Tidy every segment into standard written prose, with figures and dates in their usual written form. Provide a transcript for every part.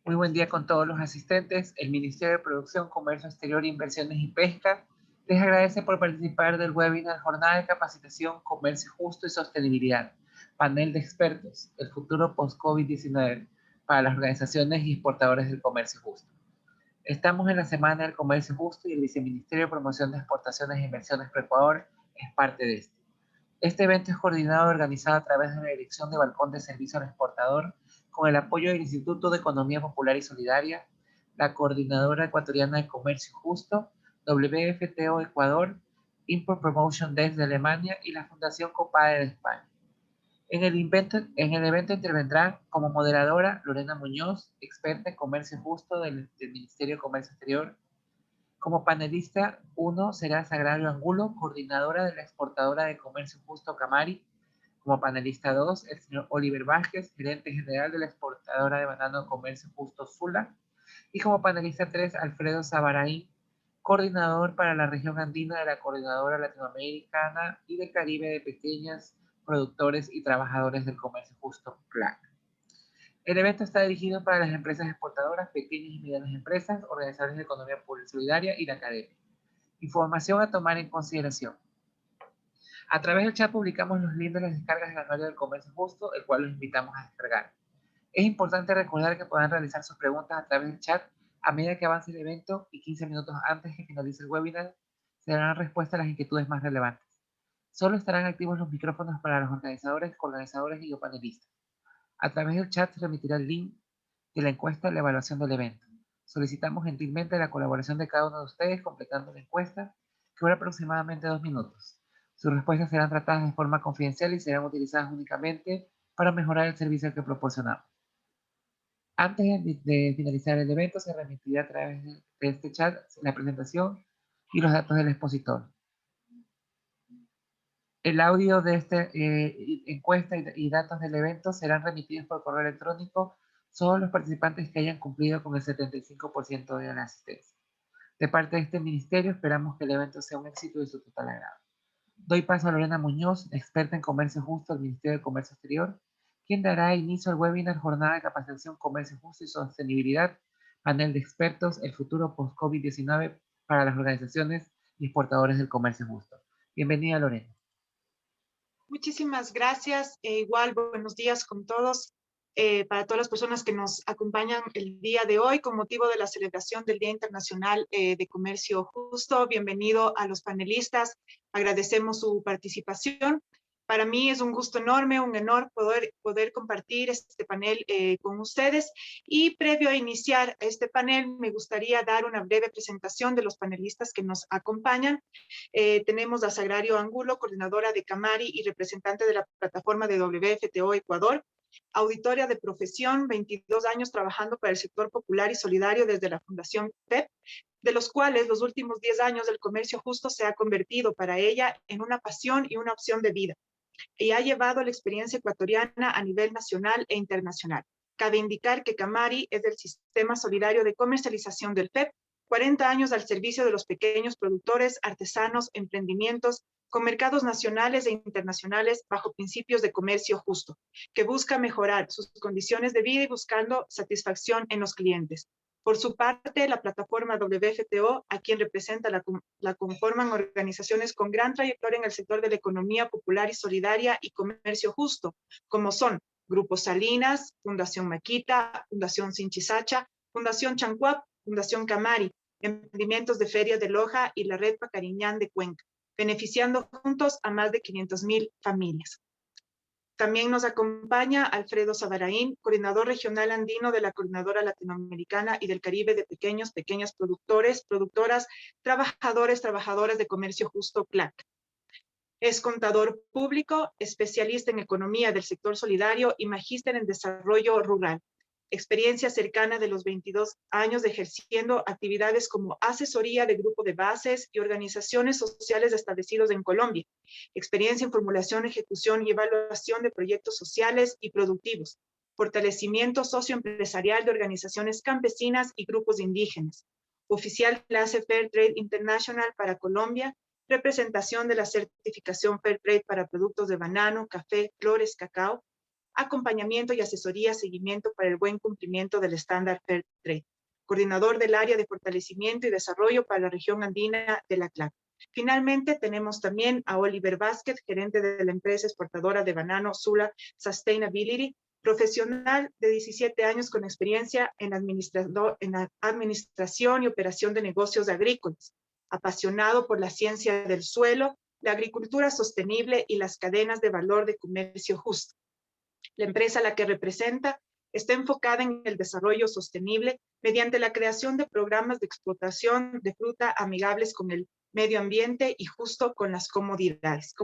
Muy buen día con todos los asistentes. El Ministerio de Producción, Comercio Exterior, Inversiones y Pesca les agradece por participar del webinar Jornada de Capacitación Comercio Justo y Sostenibilidad, panel de expertos, el futuro post-COVID-19 para las organizaciones y exportadores del comercio justo. Estamos en la Semana del Comercio Justo y el Viceministerio de Promoción de Exportaciones e Inversiones para Ecuador es parte de este. Este evento es coordinado y organizado a través de la Dirección de Balcón de Servicio al Exportador, con el apoyo del Instituto de Economía Popular y Solidaria, la Coordinadora Ecuatoriana de Comercio Justo, WFTO Ecuador, Import Promotion Desk de Alemania y la Fundación COPADE de España. En el evento intervendrán como moderadora Lorena Muñoz, experta en comercio justo del Ministerio de Comercio Exterior. Como panelista 1 será Sagrario Angulo, coordinadora de la exportadora de comercio justo Camari. Como panelista 2, el señor Oliver Vázquez, gerente general de la exportadora de banano de comercio justo Sula. Y como panelista 3, Alfredo Sabaraín, coordinador para la región andina de la Coordinadora Latinoamericana y del Caribe de Pequeñas Productores y Trabajadores del Comercio Justo, CLAC. El evento está dirigido para las empresas exportadoras, pequeñas y medianas empresas, organizaciones de economía pública y solidaria y la academia. Información a tomar en consideración. A través del chat publicamos los links de las descargas del anuario del comercio justo, el cual los invitamos a descargar. Es importante recordar que podrán realizar sus preguntas a través del chat a medida que avance el evento y 15 minutos antes que finalice el webinar se darán respuesta a las inquietudes más relevantes. Solo estarán activos los micrófonos para los organizadores, coorganizadores y panelistas. A través del chat se remitirá el link de la encuesta de la evaluación del evento. Solicitamos gentilmente la colaboración de cada uno de ustedes completando la encuesta, que dura aproximadamente 2 minutos. Sus respuestas serán tratadas de forma confidencial y serán utilizadas únicamente para mejorar el servicio que proporcionamos. Antes de finalizar el evento, se remitirá a través de este chat la presentación y los datos del expositor. El audio de esta encuesta y datos del evento serán remitidos por correo electrónico solo los participantes que hayan cumplido con el 75% de la asistencia. De parte de este ministerio, esperamos que el evento sea un éxito y de su total agrado. Doy paso a Lorena Muñoz, experta en comercio justo del Ministerio de Comercio Exterior, quien dará inicio al webinar Jornada de Capacitación Comercio Justo y Sostenibilidad, panel de expertos, el futuro post-COVID-19 para las organizaciones y exportadores del comercio justo. Bienvenida, Lorena. Muchísimas gracias. Igual, buenos días con todos. Para todas las personas que nos acompañan el día de hoy con motivo de la celebración del Día Internacional de Comercio Justo. Bienvenido a los panelistas. Agradecemos su participación. Para mí es un gusto enorme, un honor poder compartir este panel con ustedes. Y previo a iniciar este panel, me gustaría dar una breve presentación de los panelistas que nos acompañan. Tenemos a Sagrario Angulo, coordinadora de Camari y representante de la plataforma de WFTO Ecuador, auditoria de profesión, 22 años trabajando para el sector popular y solidario desde la Fundación PEP, de los cuales los últimos 10 años el comercio justo se ha convertido para ella en una pasión y una opción de vida, y ha llevado la experiencia ecuatoriana a nivel nacional e internacional. Cabe indicar que Camari es del Sistema Solidario de Comercialización del PEP, 40 años al servicio de los pequeños productores, artesanos, emprendimientos, con mercados nacionales e internacionales bajo principios de comercio justo, que busca mejorar sus condiciones de vida y buscando satisfacción en los clientes. Por su parte, la plataforma WFTO, a quien representa, la conforman organizaciones con gran trayectoria en el sector de la economía popular y solidaria y comercio justo, como son Grupo Salinas, Fundación Maquita, Fundación Sinchisacha, Fundación Chancuap, Fundación Camari, Emprendimientos de Feria de Loja y la Red Pacariñán de Cuenca, beneficiando juntos a más de 500,000 familias. También nos acompaña Alfredo Sabaraín, coordinador regional andino de la Coordinadora Latinoamericana y del Caribe de pequeñas productores, productoras, trabajadoras de comercio justo CLAC. Es contador público, especialista en economía del sector solidario y magíster en desarrollo rural. Experiencia cercana de los 22 años ejerciendo actividades como asesoría de grupo de bases y organizaciones sociales establecidos en Colombia. Experiencia en formulación, ejecución y evaluación de proyectos sociales y productivos. Fortalecimiento socioempresarial de organizaciones campesinas y grupos indígenas. Oficial clase Fair Trade International para Colombia. Representación de la certificación Fair Trade para productos de banano, café, flores, cacao. acompañamiento y asesoría, seguimiento para el buen cumplimiento del estándar Fair Trade, coordinador del área de fortalecimiento y desarrollo para la región andina de la CLAC. Finalmente, tenemos también a Oliver Vázquez, gerente de la empresa exportadora de banano Sula Sustainability, profesional de 17 años con experiencia en administración y operación de negocios agrícolas, apasionado por la ciencia del suelo, la agricultura sostenible y las cadenas de valor de comercio justo. La empresa a la que representa está enfocada en el desarrollo sostenible mediante la creación de programas de explotación de fruta amigables con el medio ambiente y justo con las comunidades.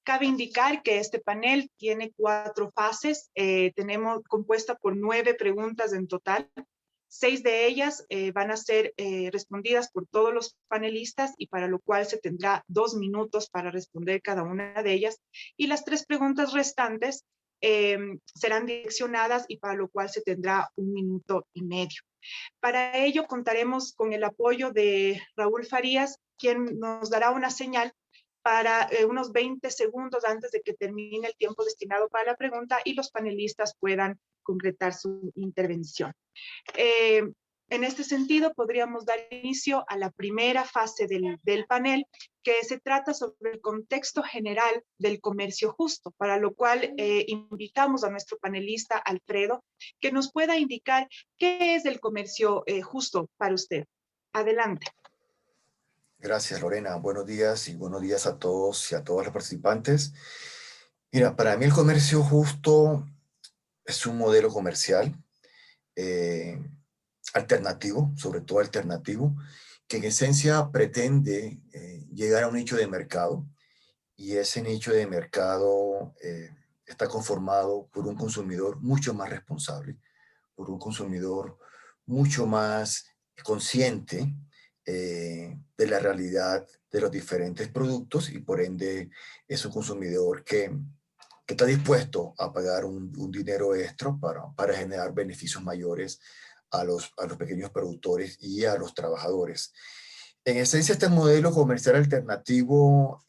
Cabe indicar que este panel tiene 4 fases, tenemos compuesta por 9 preguntas en total. 6 de ellas van a ser respondidas por todos los panelistas y para lo cual se tendrá 2 minutos para responder cada una de ellas. Y las 3 preguntas restantes serán direccionadas y para lo cual se tendrá 1 minuto y medio. Para ello contaremos con el apoyo de Raúl Farías, quien nos dará una señal para unos 20 segundos antes de que termine el tiempo destinado para la pregunta y los panelistas puedan concretar su intervención. En este sentido, podríamos dar inicio a la primera fase del panel, que se trata sobre el contexto general del comercio justo, para lo cual invitamos a nuestro panelista Alfredo, que nos pueda indicar qué es el comercio justo para usted. Adelante. Gracias, Lorena. Buenos días y buenos días a todos y a todas las participantes. Mira, para mí el comercio justo es un modelo comercial alternativo, sobre todo alternativo, que en esencia pretende llegar a un nicho de mercado, y ese nicho de mercado está conformado por un consumidor mucho más responsable, por un consumidor mucho más consciente de la realidad de los diferentes productos, y por ende es un consumidor que está dispuesto a pagar un dinero extra para generar beneficios mayores a los pequeños productores y a los trabajadores. En esencia, este modelo comercial alternativo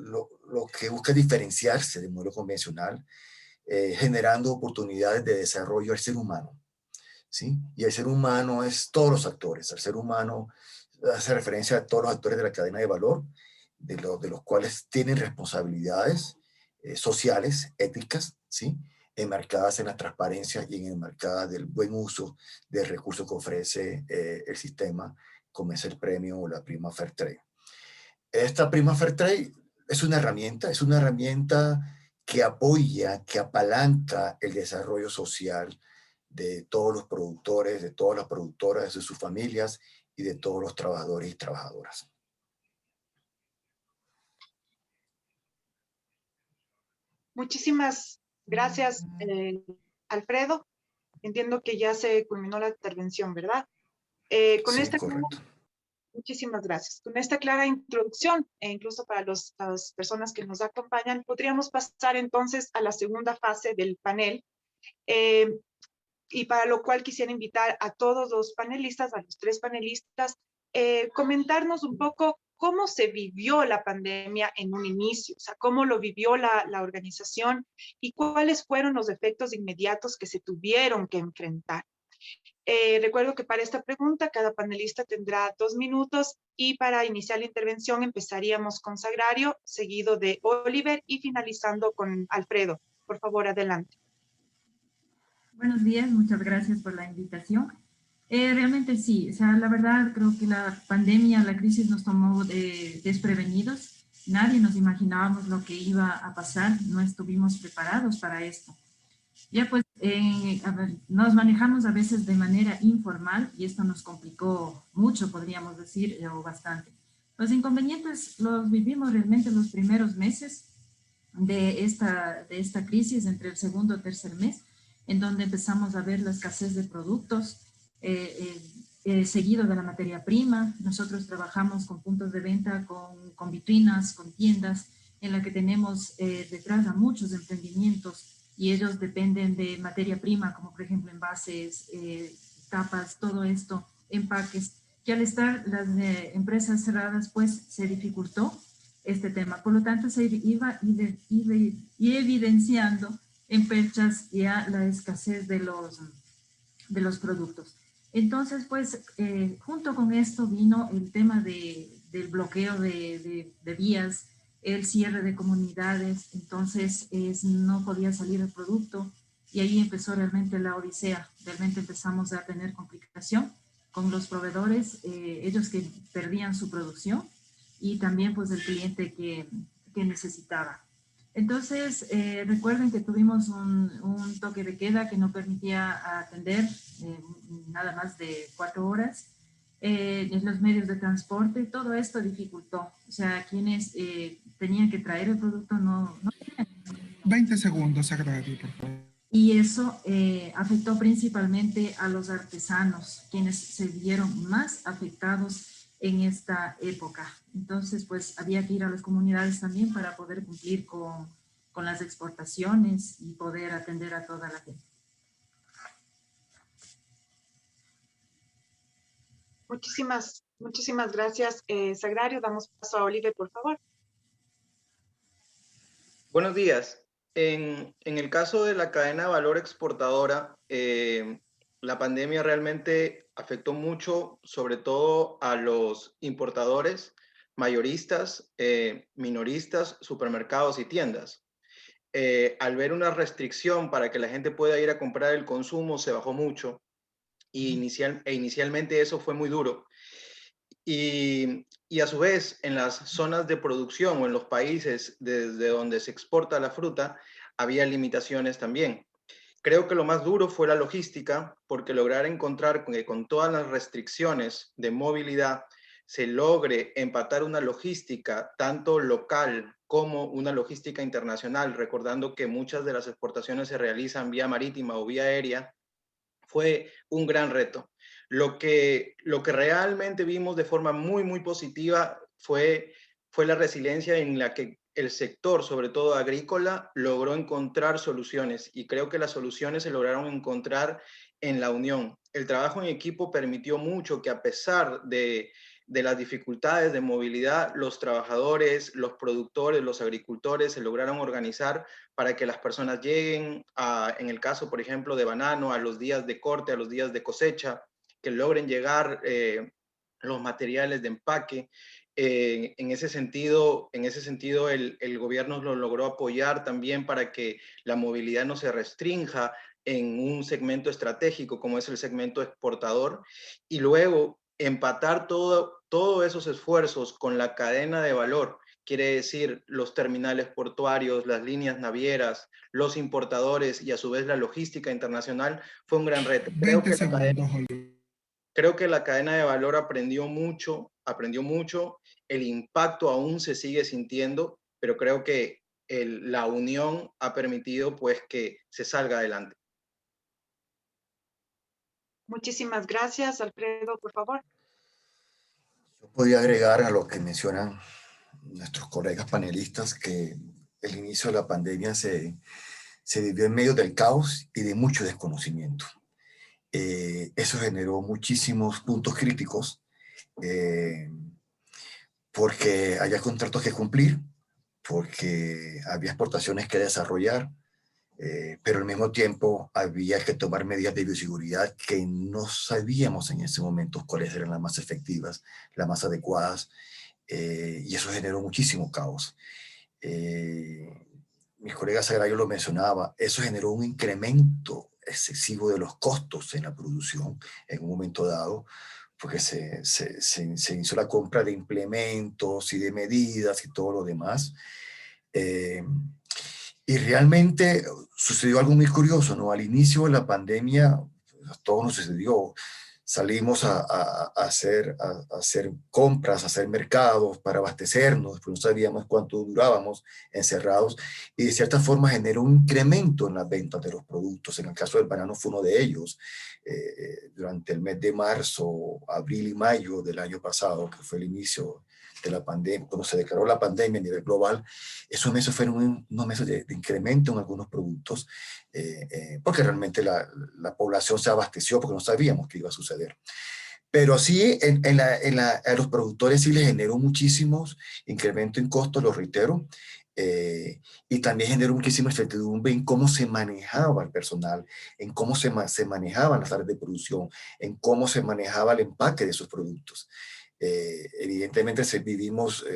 lo que busca es diferenciarse del modelo convencional, generando oportunidades de desarrollo al ser humano, ¿sí? Y el ser humano es todos los actores. El ser humano hace referencia a todos los actores de la cadena de valor, de los cuales tienen responsabilidades sociales, éticas, ¿sí? Enmarcadas en la transparencia y enmarcadas del buen uso del recurso que ofrece el sistema, como es el premio o la prima Fair Trade. Esta prima Fair Trade es una herramienta que apoya, que apalanca el desarrollo social de todos los productores, de todas las productoras, de sus familias y de todos los trabajadores y trabajadoras. Muchísimas gracias, Alfredo. Entiendo que ya se culminó la intervención, ¿verdad? Con Sí, esta correcto. Muchísimas gracias. Con esta clara introducción, e incluso para las personas que nos acompañan, podríamos pasar entonces a la segunda fase del panel, y para lo cual quisiera invitar a todos los panelistas, a los 3 panelistas, comentarnos un poco cómo se vivió la pandemia en un inicio, o sea, cómo lo vivió la organización y cuáles fueron los efectos inmediatos que se tuvieron que enfrentar. Recuerdo que para esta pregunta cada panelista tendrá 2 minutos y para iniciar la intervención empezaríamos con Sagrario, seguido de Oliver y finalizando con Alfredo. Por favor, adelante. Buenos días, muchas gracias por la invitación. Realmente sí, o sea, la verdad creo que la pandemia, la crisis nos tomó desprevenidos. Nadie nos imaginábamos lo que iba a pasar, no estuvimos preparados para esto. Ya pues a ver, nos manejamos a veces de manera informal y esto nos complicó mucho, podríamos decir, o bastante. Los inconvenientes los vivimos realmente los primeros meses de esta crisis, entre el segundo y tercer mes, en donde empezamos a ver la escasez de productos, seguido de la materia prima. Nosotros trabajamos con puntos de venta, con vitrinas, con tiendas, en la que tenemos detrás a muchos emprendimientos y ellos dependen de materia prima, como por ejemplo envases, tapas, todo esto, empaques, que al estar las empresas cerradas, pues se dificultó este tema. Por lo tanto, se iba evidenciando en fechas ya la escasez de los productos. Entonces, pues, junto con esto vino el tema del bloqueo de vías, el cierre de comunidades, entonces no podía salir el producto y ahí empezó realmente la odisea. Realmente empezamos a tener complicación con los proveedores, ellos que perdían su producción y también pues el cliente que necesitaba. Entonces, recuerden que tuvimos un toque de queda que no permitía atender nada más de 4 horas. En los medios de transporte, todo esto dificultó. O sea, quienes tenían que traer el producto no tenían. 20 segundos, Sagrario, por favor. Y eso afectó principalmente a los artesanos, quienes se vieron más afectados en esta época. Entonces, pues había que ir a las comunidades también para poder cumplir con las exportaciones y poder atender a toda la gente. Muchísimas gracias, Sagrario. Damos paso a Oliver, por favor. Buenos días. En el caso de la cadena de valor exportadora, la pandemia realmente afectó mucho, sobre todo a los importadores, mayoristas, minoristas, supermercados y tiendas. Al ver una restricción para que la gente pueda ir a comprar el consumo, se bajó mucho y inicialmente eso fue muy duro. Y a su vez, en las zonas de producción o en los países desde donde se exporta la fruta, había limitaciones también. Creo que lo más duro fue la logística, porque lograr encontrar que con todas las restricciones de movilidad se logre empatar una logística tanto local como una logística internacional, recordando que muchas de las exportaciones se realizan vía marítima o vía aérea, fue un gran reto. Lo que realmente vimos de forma muy positiva fue la resiliencia en la que el sector, sobre todo agrícola, logró encontrar soluciones, y creo que las soluciones se lograron encontrar en la unión. El trabajo en equipo permitió mucho que, a pesar de las dificultades de movilidad, los trabajadores, los productores, los agricultores se lograron organizar para que las personas lleguen en el caso, por ejemplo, de banano, a los días de corte, a los días de cosecha, que logren llegar los materiales de empaque. En ese sentido, el gobierno lo logró apoyar también para que la movilidad no se restrinja en un segmento estratégico como es el segmento exportador, y luego empatar todos esos esfuerzos con la cadena de valor, quiere decir los terminales portuarios, las líneas navieras, los importadores y a su vez la logística internacional, fue un gran reto. Creo que la cadena de valor aprendió mucho, el impacto aún se sigue sintiendo, pero creo que la unión ha permitido pues que se salga adelante. Muchísimas gracias, Alfredo, por favor. Yo podría agregar a lo que mencionan nuestros colegas panelistas que el inicio de la pandemia se vivió en medio del caos y de mucho desconocimiento. Eso generó muchísimos puntos críticos porque había contratos que cumplir, porque había exportaciones que desarrollar, pero al mismo tiempo había que tomar medidas de bioseguridad que no sabíamos en ese momento cuáles eran las más efectivas, las más adecuadas, y eso generó muchísimo caos. Mis colegas Sagrario lo mencionaba, eso generó un incremento excesivo de los costos en la producción en un momento dado, porque se hizo la compra de implementos y de medidas y todo lo demás. Y realmente sucedió algo muy curioso, ¿no? Al inicio de la pandemia, a todos nos sucedió. Salimos a hacer compras, a hacer mercados para abastecernos, pues no sabíamos cuánto durábamos encerrados, y de cierta forma generó un incremento en las ventas de los productos. En el caso del banano fue uno de ellos. Durante el mes de marzo, abril y mayo del año pasado, que fue el inicio de la pandemia, cuando se declaró la pandemia a nivel global, esos meses fueron unos meses de incremento en algunos productos, porque realmente la población se abasteció porque no sabíamos qué iba a suceder. Pero sí, a los productores sí les generó muchísimos incremento en costos, lo reitero, y también generó muchísima incertidumbre en cómo se manejaba el personal, en cómo se manejaban las áreas de producción, en cómo se manejaba el empaque de sus productos. Evidentemente vivimos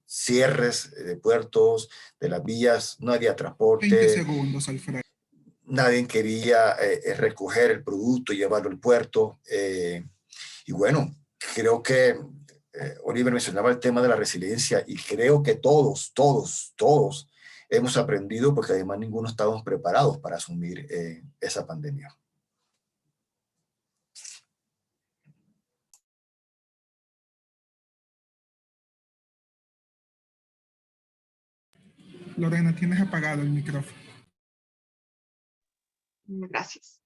cierres de puertos, de las vías, no había 20 transporte, segundos, Alfredo. nadie quería recoger el producto y llevarlo al puerto. Y bueno, creo que Oliver mencionaba el tema de la resiliencia y creo que todos hemos aprendido porque además ninguno estábamos preparados para asumir esa pandemia. Lorena, tienes apagado el micrófono. Gracias.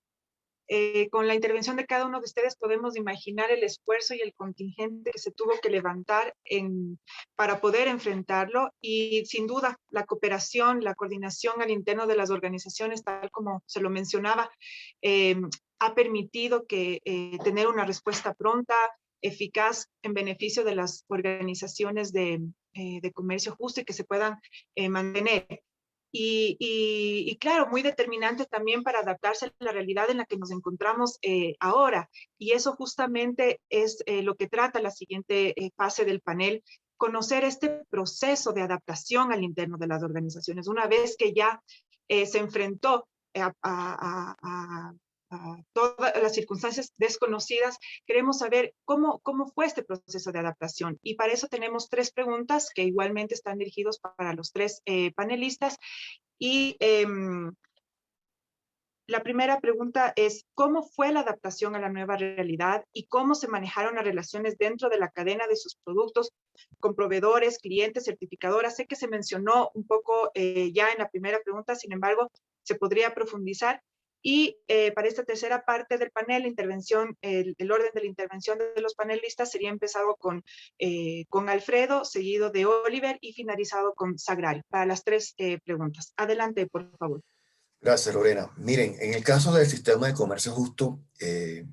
Con la intervención de cada uno de ustedes podemos imaginar el esfuerzo y el contingente que se tuvo que levantar para poder enfrentarlo, y sin duda la cooperación, la coordinación al interno de las organizaciones, tal como se lo mencionaba, ha permitido tener una respuesta pronta, eficaz, en beneficio de las organizaciones de comercio justo y que se puedan mantener. Y claro, muy determinante también para adaptarse a la realidad en la que nos encontramos ahora. Y eso justamente es lo que trata la siguiente fase del panel: conocer este proceso de adaptación al interno de las organizaciones. Una vez que ya se enfrentó a todas las circunstancias desconocidas, queremos saber cómo fue este proceso de adaptación. Y para eso tenemos 3 preguntas que igualmente están dirigidos para los 3 panelistas. Y la primera pregunta es: ¿cómo fue la adaptación a la nueva realidad y cómo se manejaron las relaciones dentro de la cadena de sus productos con proveedores, clientes, certificadoras? Sé que se mencionó un poco ya en la primera pregunta, sin embargo, se podría profundizar. Y para esta tercera parte del panel, el orden de la intervención de los panelistas sería empezado con Alfredo, seguido de Oliver y finalizado con Sagrario, para las 3 preguntas. Adelante, por favor. Gracias, Lorena. Miren, en el caso del sistema de comercio justo, fue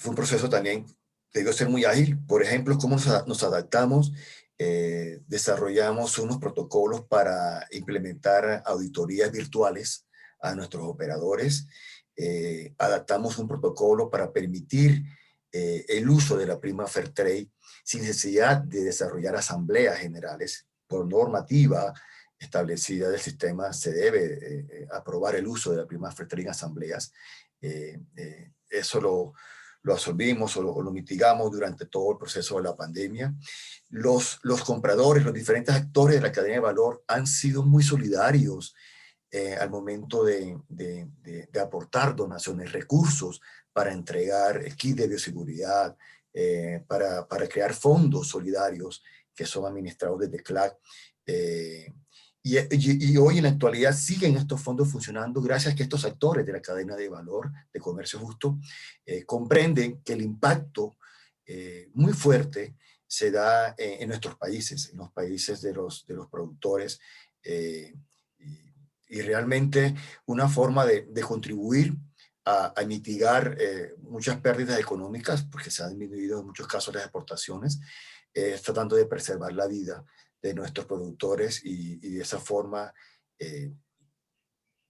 un proceso también, debió ser muy ágil. Por ejemplo, cómo nos adaptamos, desarrollamos unos protocolos para implementar auditorías virtuales a nuestros operadores, adaptamos un protocolo para permitir el uso de la prima Fair Trade sin necesidad de desarrollar asambleas generales. Por normativa establecida del sistema se debe aprobar el uso de la prima Fair Trade en asambleas. Eso lo absorbimos o lo mitigamos durante todo el proceso de la pandemia. Los compradores, los diferentes actores de la cadena de valor han sido muy solidarios al momento de aportar donaciones, recursos para entregar kits de bioseguridad, para crear fondos solidarios que son administrados desde CLAC. Y hoy en la actualidad siguen estos fondos funcionando gracias a que estos actores de la cadena de valor de comercio justo comprenden que el impacto muy fuerte se da en nuestros países, en los países de los productores, y realmente una forma de contribuir a mitigar muchas pérdidas económicas, porque se han disminuido en muchos casos las exportaciones, tratando de preservar la vida de nuestros productores y de esa forma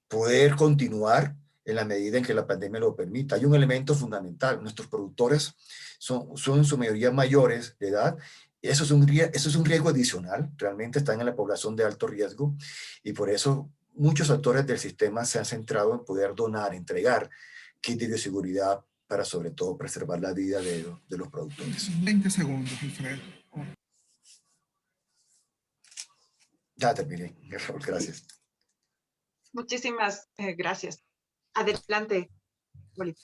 poder continuar en la medida en que la pandemia lo permita. Hay un elemento fundamental: nuestros productores son en su mayoría mayores de edad. Eso es un riesgo adicional, realmente están en la población de alto riesgo, y por eso muchos actores del sistema se han centrado en poder donar, entregar kits de bioseguridad para sobre todo preservar la vida de los productores. 20 segundos, Alfredo. Ya terminé, gracias. Muchísimas gracias. Adelante, Bolívar.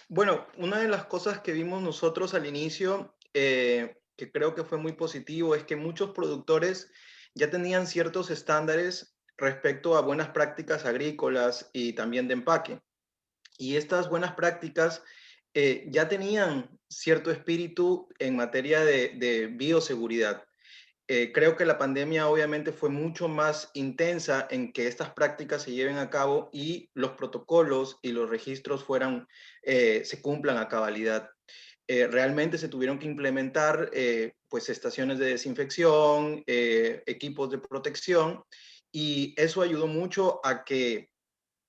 Bueno, una de las cosas que vimos nosotros al inicio, que creo que fue muy positivo, es que muchos productores ya tenían ciertos estándares respecto a buenas prácticas agrícolas y también de empaque. Y estas buenas prácticas ya tenían cierto espíritu en materia de bioseguridad. Creo que la pandemia obviamente fue mucho más intensa en que estas prácticas se lleven a cabo y los protocolos y los registros se cumplan a cabalidad. Realmente se tuvieron que implementar pues estaciones de desinfección, equipos de protección, y eso ayudó mucho a que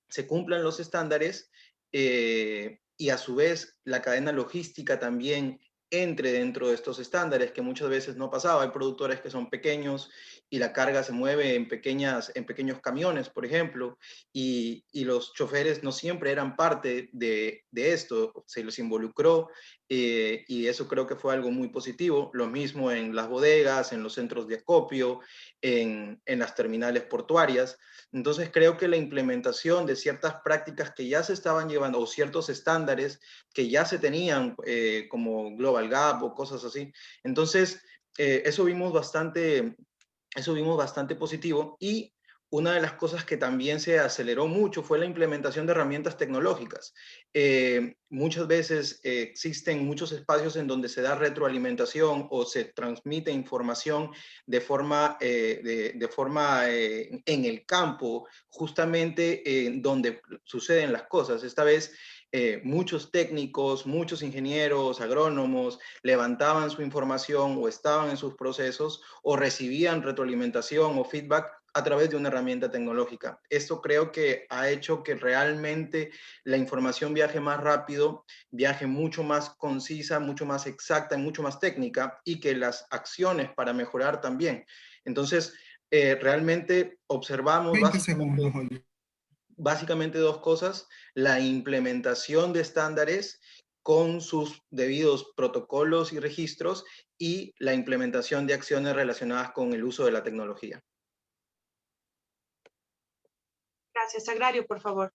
se cumplan los estándares, y a su vez la cadena logística también entre dentro de estos estándares, que muchas veces no pasaba. Hay productores que son pequeños y la carga se mueve en pequeños camiones, por ejemplo, y los choferes no siempre eran parte de esto, se los involucró, y eso creo que fue algo muy positivo. Lo mismo en las bodegas, en los centros de acopio, en las terminales portuarias. Entonces creo que la implementación de ciertas prácticas que ya se estaban llevando, o ciertos estándares que ya se tenían, como Global Gap o cosas así. Entonces, eso vimos bastante positivo. Y una de las cosas que también se aceleró mucho fue la implementación de herramientas tecnológicas. Muchas veces existen muchos espacios en donde se da retroalimentación o se transmite información de forma en el campo, justamente donde suceden las cosas. Esta vez muchos técnicos, muchos ingenieros, agrónomos levantaban su información o estaban en sus procesos o recibían retroalimentación o feedback a través de una herramienta tecnológica. Esto creo que ha hecho que realmente la información viaje más rápido, viaje mucho más concisa, mucho más exacta y mucho más técnica, y que las acciones para mejorar también. Entonces, realmente observamos 20 segundos, Oli. básicamente dos cosas: la implementación de estándares con sus debidos protocolos y registros, y la implementación de acciones relacionadas con el uso de la tecnología. Gracias. Agrario, por favor.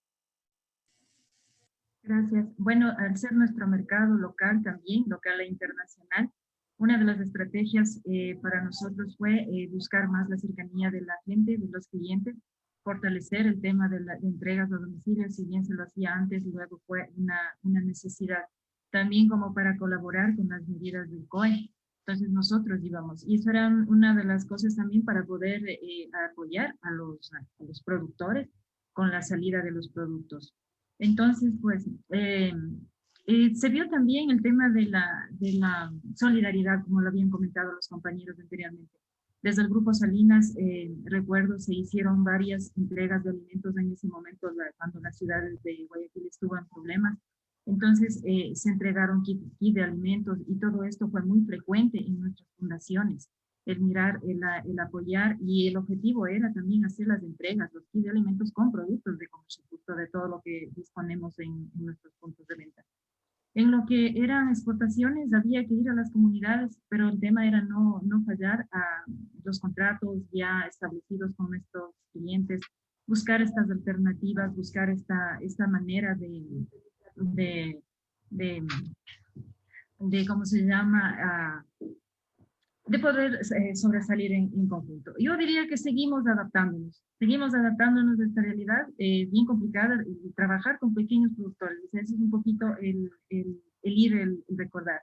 Gracias. Bueno, al ser nuestro mercado local también, local e internacional, una de las estrategias para nosotros fue buscar más la cercanía de la gente, de los clientes, fortalecer el tema de entregas a domicilio, si bien se lo hacía antes, luego fue una necesidad. También como para colaborar con las medidas del COE. Entonces nosotros íbamos, y eso era una de las cosas también para poder apoyar a los productores con la salida de los productos. Entonces, pues, se vio también el tema de la solidaridad, como lo habían comentado los compañeros anteriormente. Desde el Grupo Salinas, recuerdo, se hicieron varias entregas de alimentos en ese momento, cuando las ciudades de Guayaquil estuvo en problemas. Entonces, se entregaron kit de alimentos, y todo esto fue muy frecuente en nuestras fundaciones. El mirar, el apoyar, y el objetivo era también hacer las entregas, los kits de alimentos con productos de comercio justo, de todo lo que disponemos en nuestros puntos de venta. En lo que eran exportaciones, había que ir a las comunidades, pero el tema era no fallar a los contratos ya establecidos con nuestros clientes, buscar estas alternativas, buscar esta manera de ¿cómo se llama?, de poder sobresalir en conjunto. Yo diría que seguimos adaptándonos a esta realidad bien complicada, y trabajar con pequeños productores. Ese es un poquito el recordar.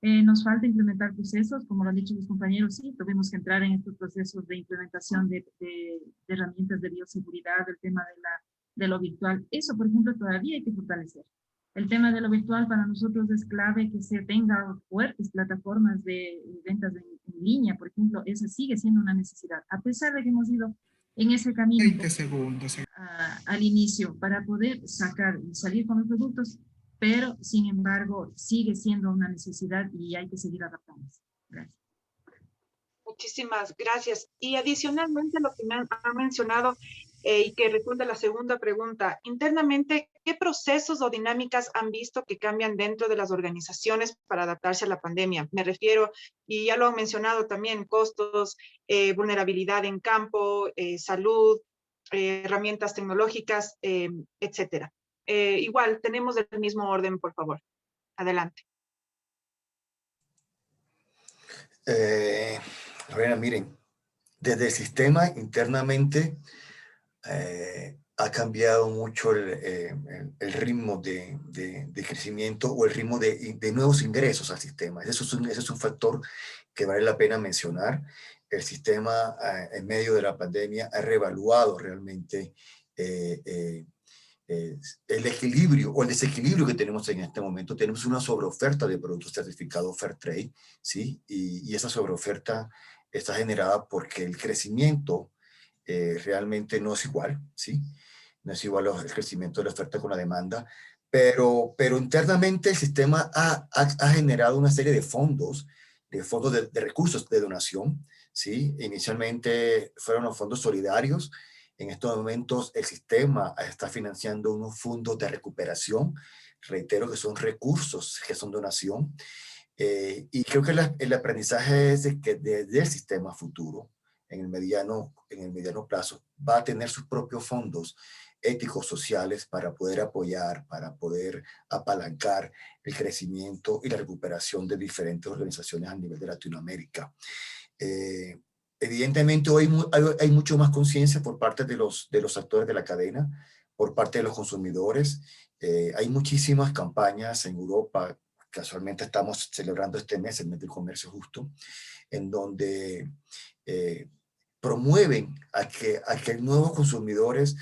Nos falta implementar procesos, como lo han dicho los compañeros, sí, tuvimos que entrar en estos procesos de implementación de herramientas de bioseguridad, el tema de lo virtual. Eso, por ejemplo, todavía hay que fortalecer. El tema de lo virtual para nosotros es clave, que se tenga fuertes plataformas de ventas en línea, por ejemplo. Esa sigue siendo una necesidad, a pesar de que hemos ido en ese camino 20 segundos. al inicio para poder salir con los productos, pero sin embargo sigue siendo una necesidad y hay que seguir adaptándose. Gracias. Muchísimas gracias. Y adicionalmente lo que me han mencionado y que responde a la segunda pregunta, internamente, ¿qué procesos o dinámicas han visto que cambian dentro de las organizaciones para adaptarse a la pandemia? Me refiero, y ya lo han mencionado también, costos, vulnerabilidad en campo, salud, herramientas tecnológicas, etcétera. Igual, tenemos el mismo orden, por favor. Adelante. Lorena, miren, desde el sistema internamente ha cambiado mucho el ritmo de crecimiento, o el ritmo de nuevos ingresos al sistema. Eso es un factor que vale la pena mencionar. el sistema en medio de la pandemia ha reevaluado realmente el equilibrio o el desequilibrio que tenemos en este momento. Tenemos una sobreoferta de productos certificados Fair Trade, ¿sí? Y esa sobreoferta está generada porque el crecimiento realmente no es igual, ¿sí? No es igual el crecimiento de la oferta con la demanda, pero internamente el sistema ha generado una serie de fondos de recursos de donación, ¿sí? Inicialmente fueron los fondos solidarios. En estos momentos el sistema está financiando unos fondos de recuperación, reitero que son recursos, que son donación, y creo que el aprendizaje es de que desde el sistema futuro, en el mediano plazo, va a tener sus propios fondos éticos, sociales, para poder apoyar, para poder apalancar el crecimiento y la recuperación de diferentes organizaciones a nivel de Latinoamérica. Evidentemente hoy hay mucho más conciencia por parte de los actores de la cadena, por parte de los consumidores. Hay muchísimas campañas en Europa. Casualmente estamos celebrando este mes, el mes del comercio justo, en donde promueven a que nuevos consumidores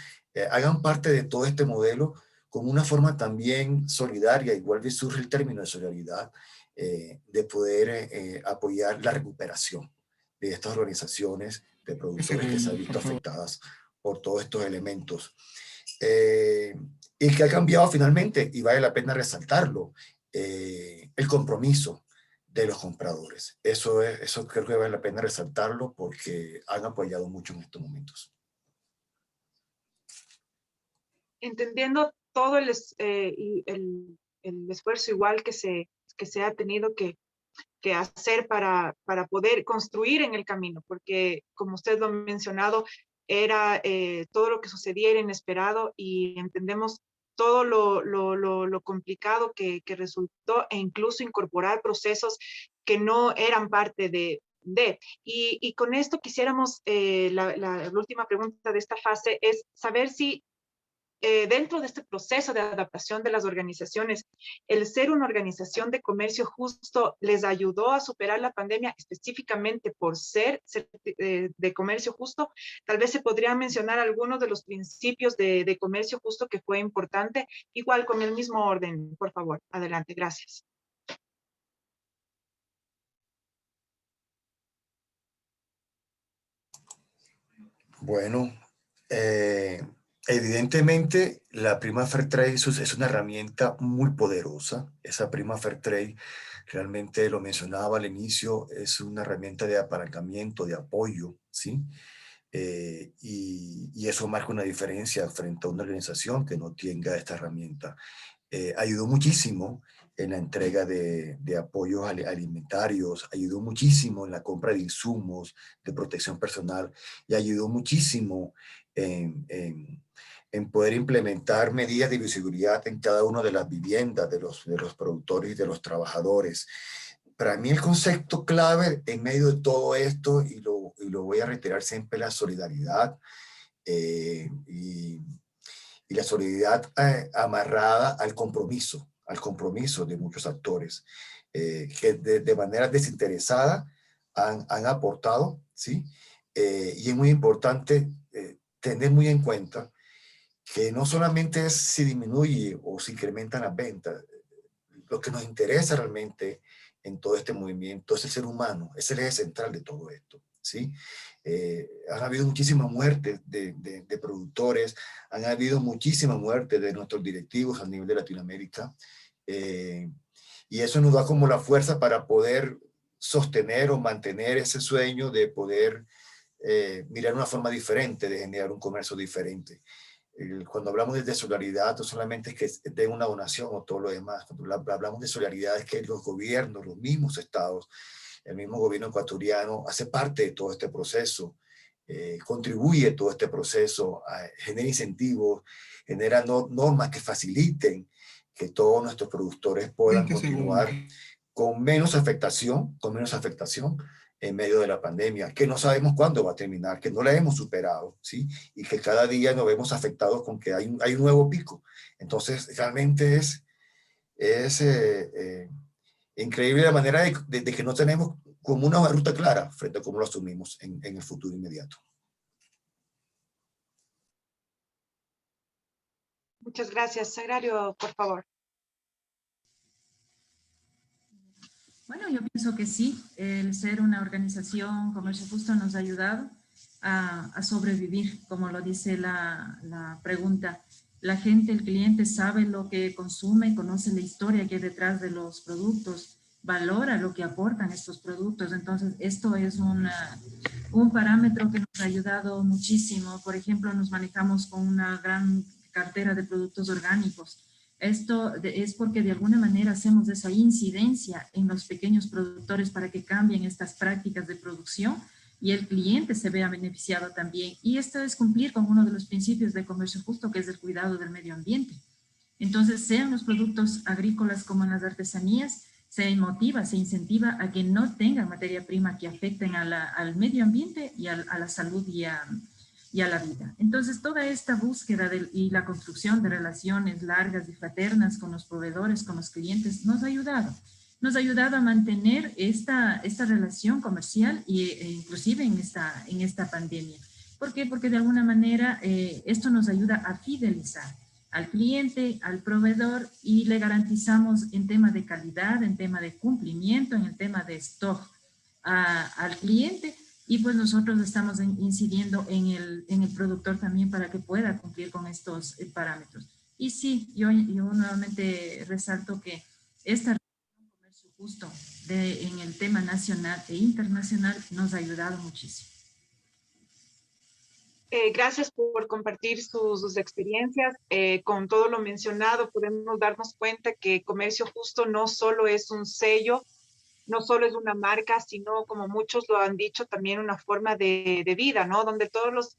hagan parte de todo este modelo con una forma también solidaria. Igual que surge el término de solidaridad, de poder apoyar la recuperación de estas organizaciones de productores que se han visto afectadas por todos estos elementos. Y que ha cambiado finalmente, y vale la pena resaltarlo, el compromiso de los compradores. Eso creo que vale la pena resaltarlo porque han apoyado mucho en estos momentos. Entendiendo todo el esfuerzo igual que se ha tenido que hacer para poder construir en el camino, porque como usted lo ha mencionado, era todo lo que sucedía era inesperado y entendemos todo lo complicado que resultó e incluso incorporar procesos que no eran parte de. Y con esto quisiéramos, la última pregunta de esta fase es saber si dentro de este proceso de adaptación de las organizaciones, el ser una organización de comercio justo les ayudó a superar la pandemia específicamente por ser de comercio justo. Tal vez se podrían mencionar algunos de los principios de comercio justo que fue importante, igual con el mismo orden, por favor. Adelante, gracias. Bueno, evidentemente la prima Fair Trade es una herramienta muy poderosa. Esa prima Fair Trade, realmente lo mencionaba al inicio, es una herramienta de apalancamiento, de apoyo, ¿sí? Y eso marca una diferencia frente a una organización que no tenga esta herramienta. Ayudó muchísimo en la entrega de apoyos alimentarios, ayudó muchísimo en la compra de insumos de protección personal y ayudó muchísimo en poder implementar medidas de bioseguridad en cada una de las viviendas de los productores y de los trabajadores. Para mí el concepto clave en medio de todo esto, y lo voy a reiterar siempre, la solidaridad, y la solidaridad amarrada al compromiso de muchos actores que de manera desinteresada han aportado, ¿sí? Y es muy importante tener muy en cuenta que no solamente es si disminuye o si incrementan las ventas. Lo que nos interesa realmente en todo este movimiento es el ser humano, es el eje central de todo esto, ¿sí? Han habido muchísimas muertes de productores, han habido muchísimas muertes de nuestros directivos a nivel de Latinoamérica, y eso nos da como la fuerza para poder sostener o mantener ese sueño de poder mirar una forma diferente, de generar un comercio diferente. Cuando hablamos de solidaridad, no solamente es que den una donación o todo lo demás. Cuando hablamos de solidaridad es que los gobiernos, los mismos estados, el mismo gobierno ecuatoriano hace parte de todo este proceso, contribuye a todo este proceso, genera incentivos, genera normas que faciliten que todos nuestros productores puedan continuar con menos afectación en medio de la pandemia, que no sabemos cuándo va a terminar, que no la hemos superado, ¿sí? Y que cada día nos vemos afectados con que hay un nuevo pico. Entonces, realmente es increíble la manera de que no tenemos como una ruta clara frente a cómo lo asumimos en el futuro inmediato. Muchas gracias. Sagrario, por favor. Bueno, yo pienso que sí, el ser una organización Comercio Justo nos ha ayudado a sobrevivir, como lo dice la pregunta. La gente, el cliente sabe lo que consume, conoce la historia que hay detrás de los productos, valora lo que aportan estos productos. Entonces, esto es un parámetro que nos ha ayudado muchísimo. Por ejemplo, nos manejamos con una gran cartera de productos orgánicos. Esto es porque de alguna manera hacemos esa incidencia en los pequeños productores para que cambien estas prácticas de producción y el cliente se vea beneficiado también. Y esto es cumplir con uno de los principios de comercio justo, que es el cuidado del medio ambiente. Entonces, sean los productos agrícolas como en las artesanías, se motiva, se incentiva a que no tengan materia prima que afecten al medio ambiente y a la salud y a la vida. Entonces, toda esta búsqueda y la construcción de relaciones largas y fraternas con los proveedores, con los clientes, nos ha ayudado. Nos ha ayudado a mantener esta relación comercial e inclusive en esta pandemia. ¿Por qué? Porque de alguna manera esto nos ayuda a fidelizar al cliente, al proveedor, y le garantizamos en tema de calidad, en tema de cumplimiento, en el tema de stock al cliente. Y pues nosotros estamos incidiendo en el productor también para que pueda cumplir con estos parámetros. Y sí, yo nuevamente resalto que esta relación comercio justo en el tema nacional e internacional nos ha ayudado muchísimo. Gracias por compartir sus experiencias. Con todo lo mencionado, podemos darnos cuenta que comercio justo no solo es un sello, no solo es una marca, sino, como muchos lo han dicho, también una forma de vida, ¿no? Donde todos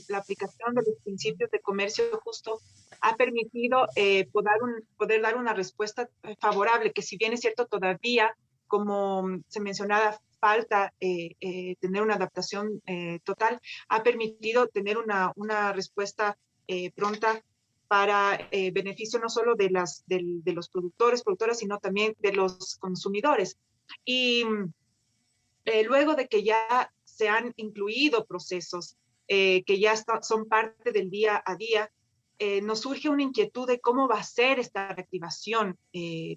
la aplicación de los principios de comercio justo ha permitido poder dar una respuesta favorable, que si bien es cierto todavía, como se mencionaba, falta tener una adaptación total, ha permitido tener una respuesta pronta para beneficio no solo de los productoras, sino también de los consumidores. Y luego de que ya se han incluido procesos que ya son parte del día a día, nos surge una inquietud de cómo va a ser esta reactivación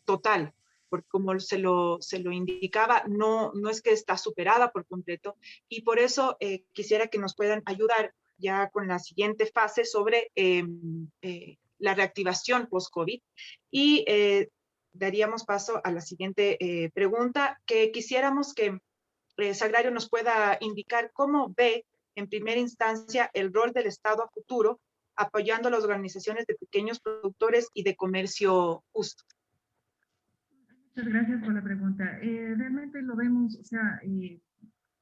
total, porque como se lo indicaba, no es que está superada por completo, y por eso quisiera que nos puedan ayudar ya con la siguiente fase sobre la reactivación post-COVID. Y daríamos paso a la siguiente pregunta, que quisiéramos que Sagrario nos pueda indicar cómo ve en primera instancia el rol del Estado a futuro, apoyando a las organizaciones de pequeños productores y de comercio justo. Muchas gracias por la pregunta. Realmente lo vemos, o sea,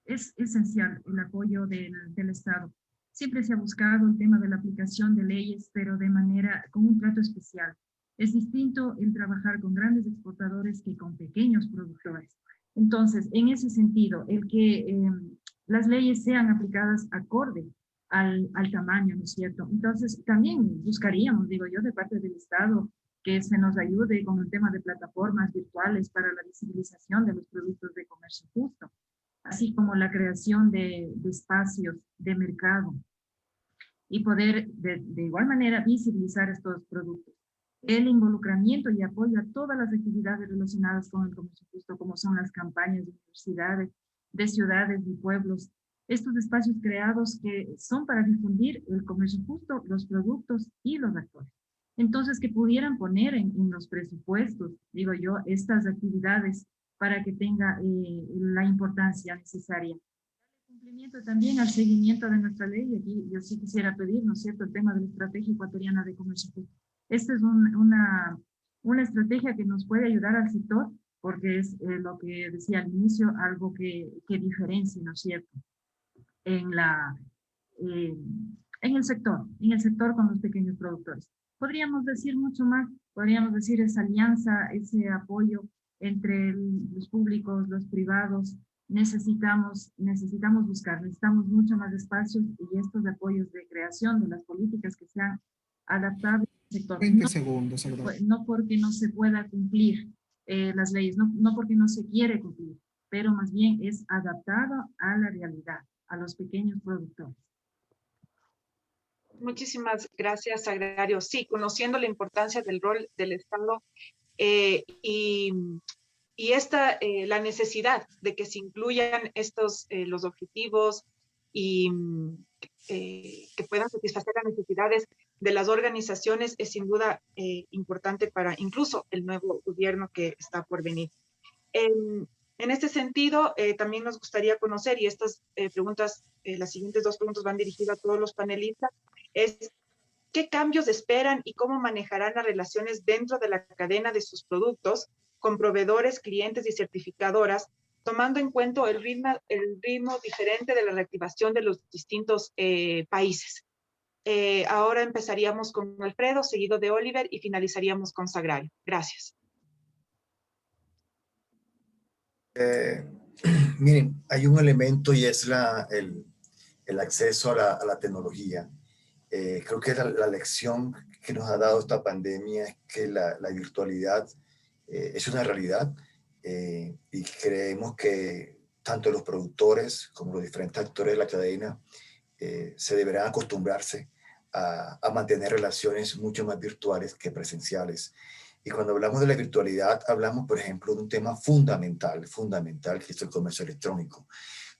es esencial el apoyo del Estado. Siempre se ha buscado el tema de la aplicación de leyes, pero con un trato especial. Es distinto el trabajar con grandes exportadores que con pequeños productores. Entonces, en ese sentido, el que las leyes sean aplicadas acorde al tamaño, ¿no es cierto? Entonces, también buscaríamos, digo yo, de parte del Estado, que se nos ayude con el tema de plataformas virtuales para la visibilización de los productos de comercio justo, así como la creación de espacios de mercado y poder de igual manera visibilizar estos productos. El involucramiento y apoyo a todas las actividades relacionadas con el comercio justo, como son las campañas de universidades, de ciudades y pueblos. Estos espacios creados que son para difundir el comercio justo, los productos y los actores. Entonces, que pudieran poner en los presupuestos, digo yo, estas actividades para que tenga la importancia necesaria. Cumplimiento también al seguimiento de nuestra ley. Aquí yo sí quisiera pedir, ¿no es cierto?, el tema de la Estrategia Ecuatoriana de Comercio Justo. Esta es una estrategia que nos puede ayudar al sector, porque es lo que decía al inicio, algo que diferencia, ¿no es cierto?, en el sector con los pequeños productores. Podríamos decir mucho más, podríamos decir esa alianza, ese apoyo entre los públicos, los privados. Necesitamos mucho más espacios y estos apoyos de creación de las políticas que sean adaptables al sector. 20 segundos. No porque no se pueda cumplir las leyes, no porque no se quiere cumplir, pero más bien es adaptado a la realidad, a los pequeños productores. Muchísimas gracias, Sagrario. Sí, conociendo la importancia del rol del Estado y la necesidad de que se incluyan los objetivos y que puedan satisfacer las necesidades de las organizaciones es sin duda importante para incluso el nuevo gobierno que está por venir. En este sentido, también nos gustaría conocer, y estas preguntas, las siguientes dos preguntas van dirigidas a todos los panelistas, es ¿qué cambios esperan y cómo manejarán las relaciones dentro de la cadena de sus productos con proveedores, clientes y certificadoras, tomando en cuenta el ritmo diferente de la reactivación de los distintos países? Ahora empezaríamos con Alfredo, seguido de Oliver, y finalizaríamos con Sagrario. Gracias. Miren, hay un elemento y es el acceso a la tecnología. Creo que la lección que nos ha dado esta pandemia es que la virtualidad es una realidad y creemos que tanto los productores como los diferentes actores de la cadena se deberán acostumbrarse a mantener relaciones mucho más virtuales que presenciales. Y cuando hablamos de la virtualidad, hablamos, por ejemplo, de un tema fundamental, que es el comercio electrónico.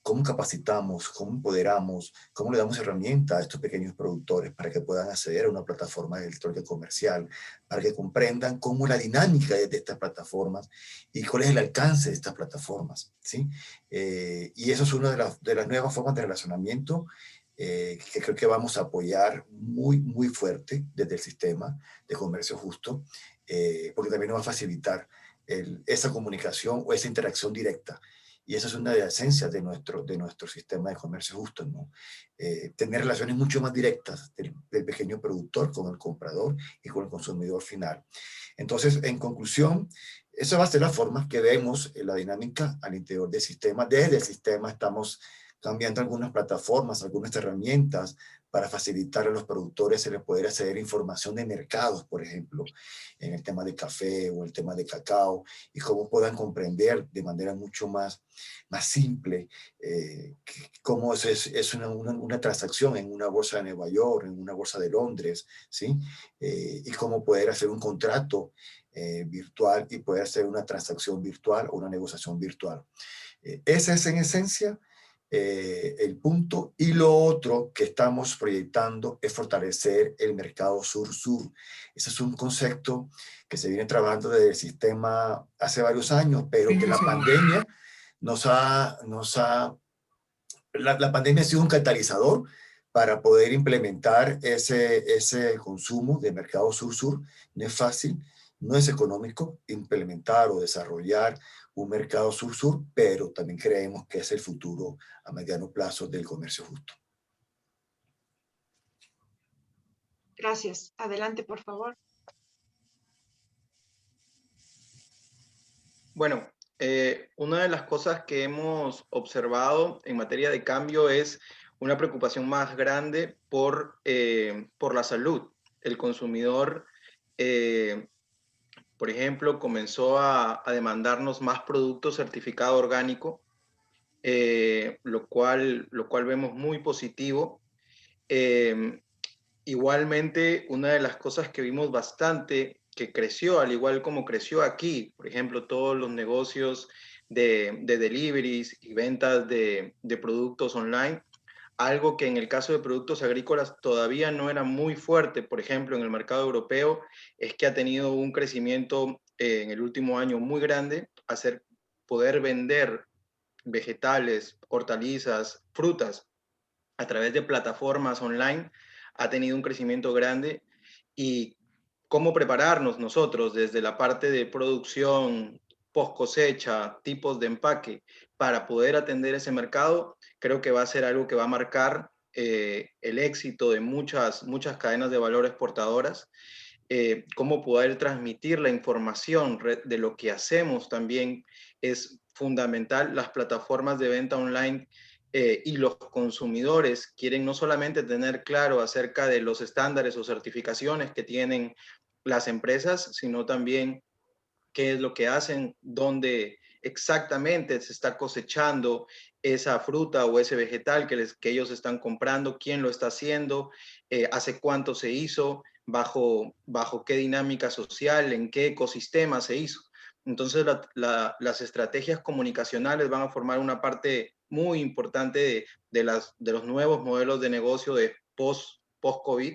¿Cómo capacitamos, cómo empoderamos, cómo le damos herramientas a estos pequeños productores para que puedan acceder a una plataforma electrónica comercial, para que comprendan cómo es la dinámica de estas plataformas y cuál es el alcance de estas plataformas, ¿sí? Y eso es una de las nuevas formas de relacionamiento que creo que vamos a apoyar muy fuerte desde el sistema de comercio justo, porque también nos va a facilitar esa comunicación o esa interacción directa. Y esa es una de las esencias de nuestro sistema de comercio justo, ¿no? Tener relaciones mucho más directas del pequeño productor con el comprador y con el consumidor final. Entonces, en conclusión, esa va a ser la forma que vemos la dinámica al interior del sistema. Desde el sistema estamos cambiando algunas plataformas, algunas herramientas para facilitar a los productores el poder acceder a información de mercados, por ejemplo, en el tema de café o el tema de cacao, y cómo puedan comprender de manera mucho más simple cómo es una transacción en una bolsa de Nueva York, en una bolsa de Londres, ¿sí? Y cómo poder hacer un contrato virtual y poder hacer una transacción virtual o una negociación virtual. Ese es en esencia el punto. Y lo otro que estamos proyectando es fortalecer el mercado sur-sur. Ese es un concepto que se viene trabajando desde el sistema hace varios años, pero que la pandemia la pandemia ha sido un catalizador para poder implementar ese consumo de mercado sur-sur. No es fácil, no es económico implementar o desarrollar un mercado sur-sur, pero también creemos que es el futuro a mediano plazo del comercio justo. Gracias. Adelante, por favor. Bueno, una de las cosas que hemos observado en materia de cambio es una preocupación más grande por la salud. El consumidor, por ejemplo, comenzó a demandarnos más productos certificado orgánico, lo cual vemos muy positivo. Igualmente, una de las cosas que vimos bastante, que creció, al igual como creció aquí, por ejemplo, todos los negocios de deliveries y ventas de productos online, algo que en el caso de productos agrícolas todavía no era muy fuerte, por ejemplo, en el mercado europeo, es que ha tenido un crecimiento en el último año muy grande, poder vender vegetales, hortalizas, frutas a través de plataformas online ha tenido un crecimiento grande. Y cómo prepararnos nosotros desde la parte de producción, post cosecha, tipos de empaque para poder atender ese mercado, creo que va a ser algo que va a marcar el éxito de muchas cadenas de valor exportadoras. Cómo poder transmitir la información de lo que hacemos también es fundamental. Las plataformas de venta online y los consumidores quieren no solamente tener claro acerca de los estándares o certificaciones que tienen las empresas, sino también qué es lo que hacen, dónde exactamente se está cosechando esa fruta o ese vegetal que ellos están comprando, quién lo está haciendo, hace cuánto se hizo, bajo qué dinámica social, en qué ecosistema se hizo. Entonces, las estrategias comunicacionales van a formar una parte muy importante de los nuevos modelos de negocio de post-COVID,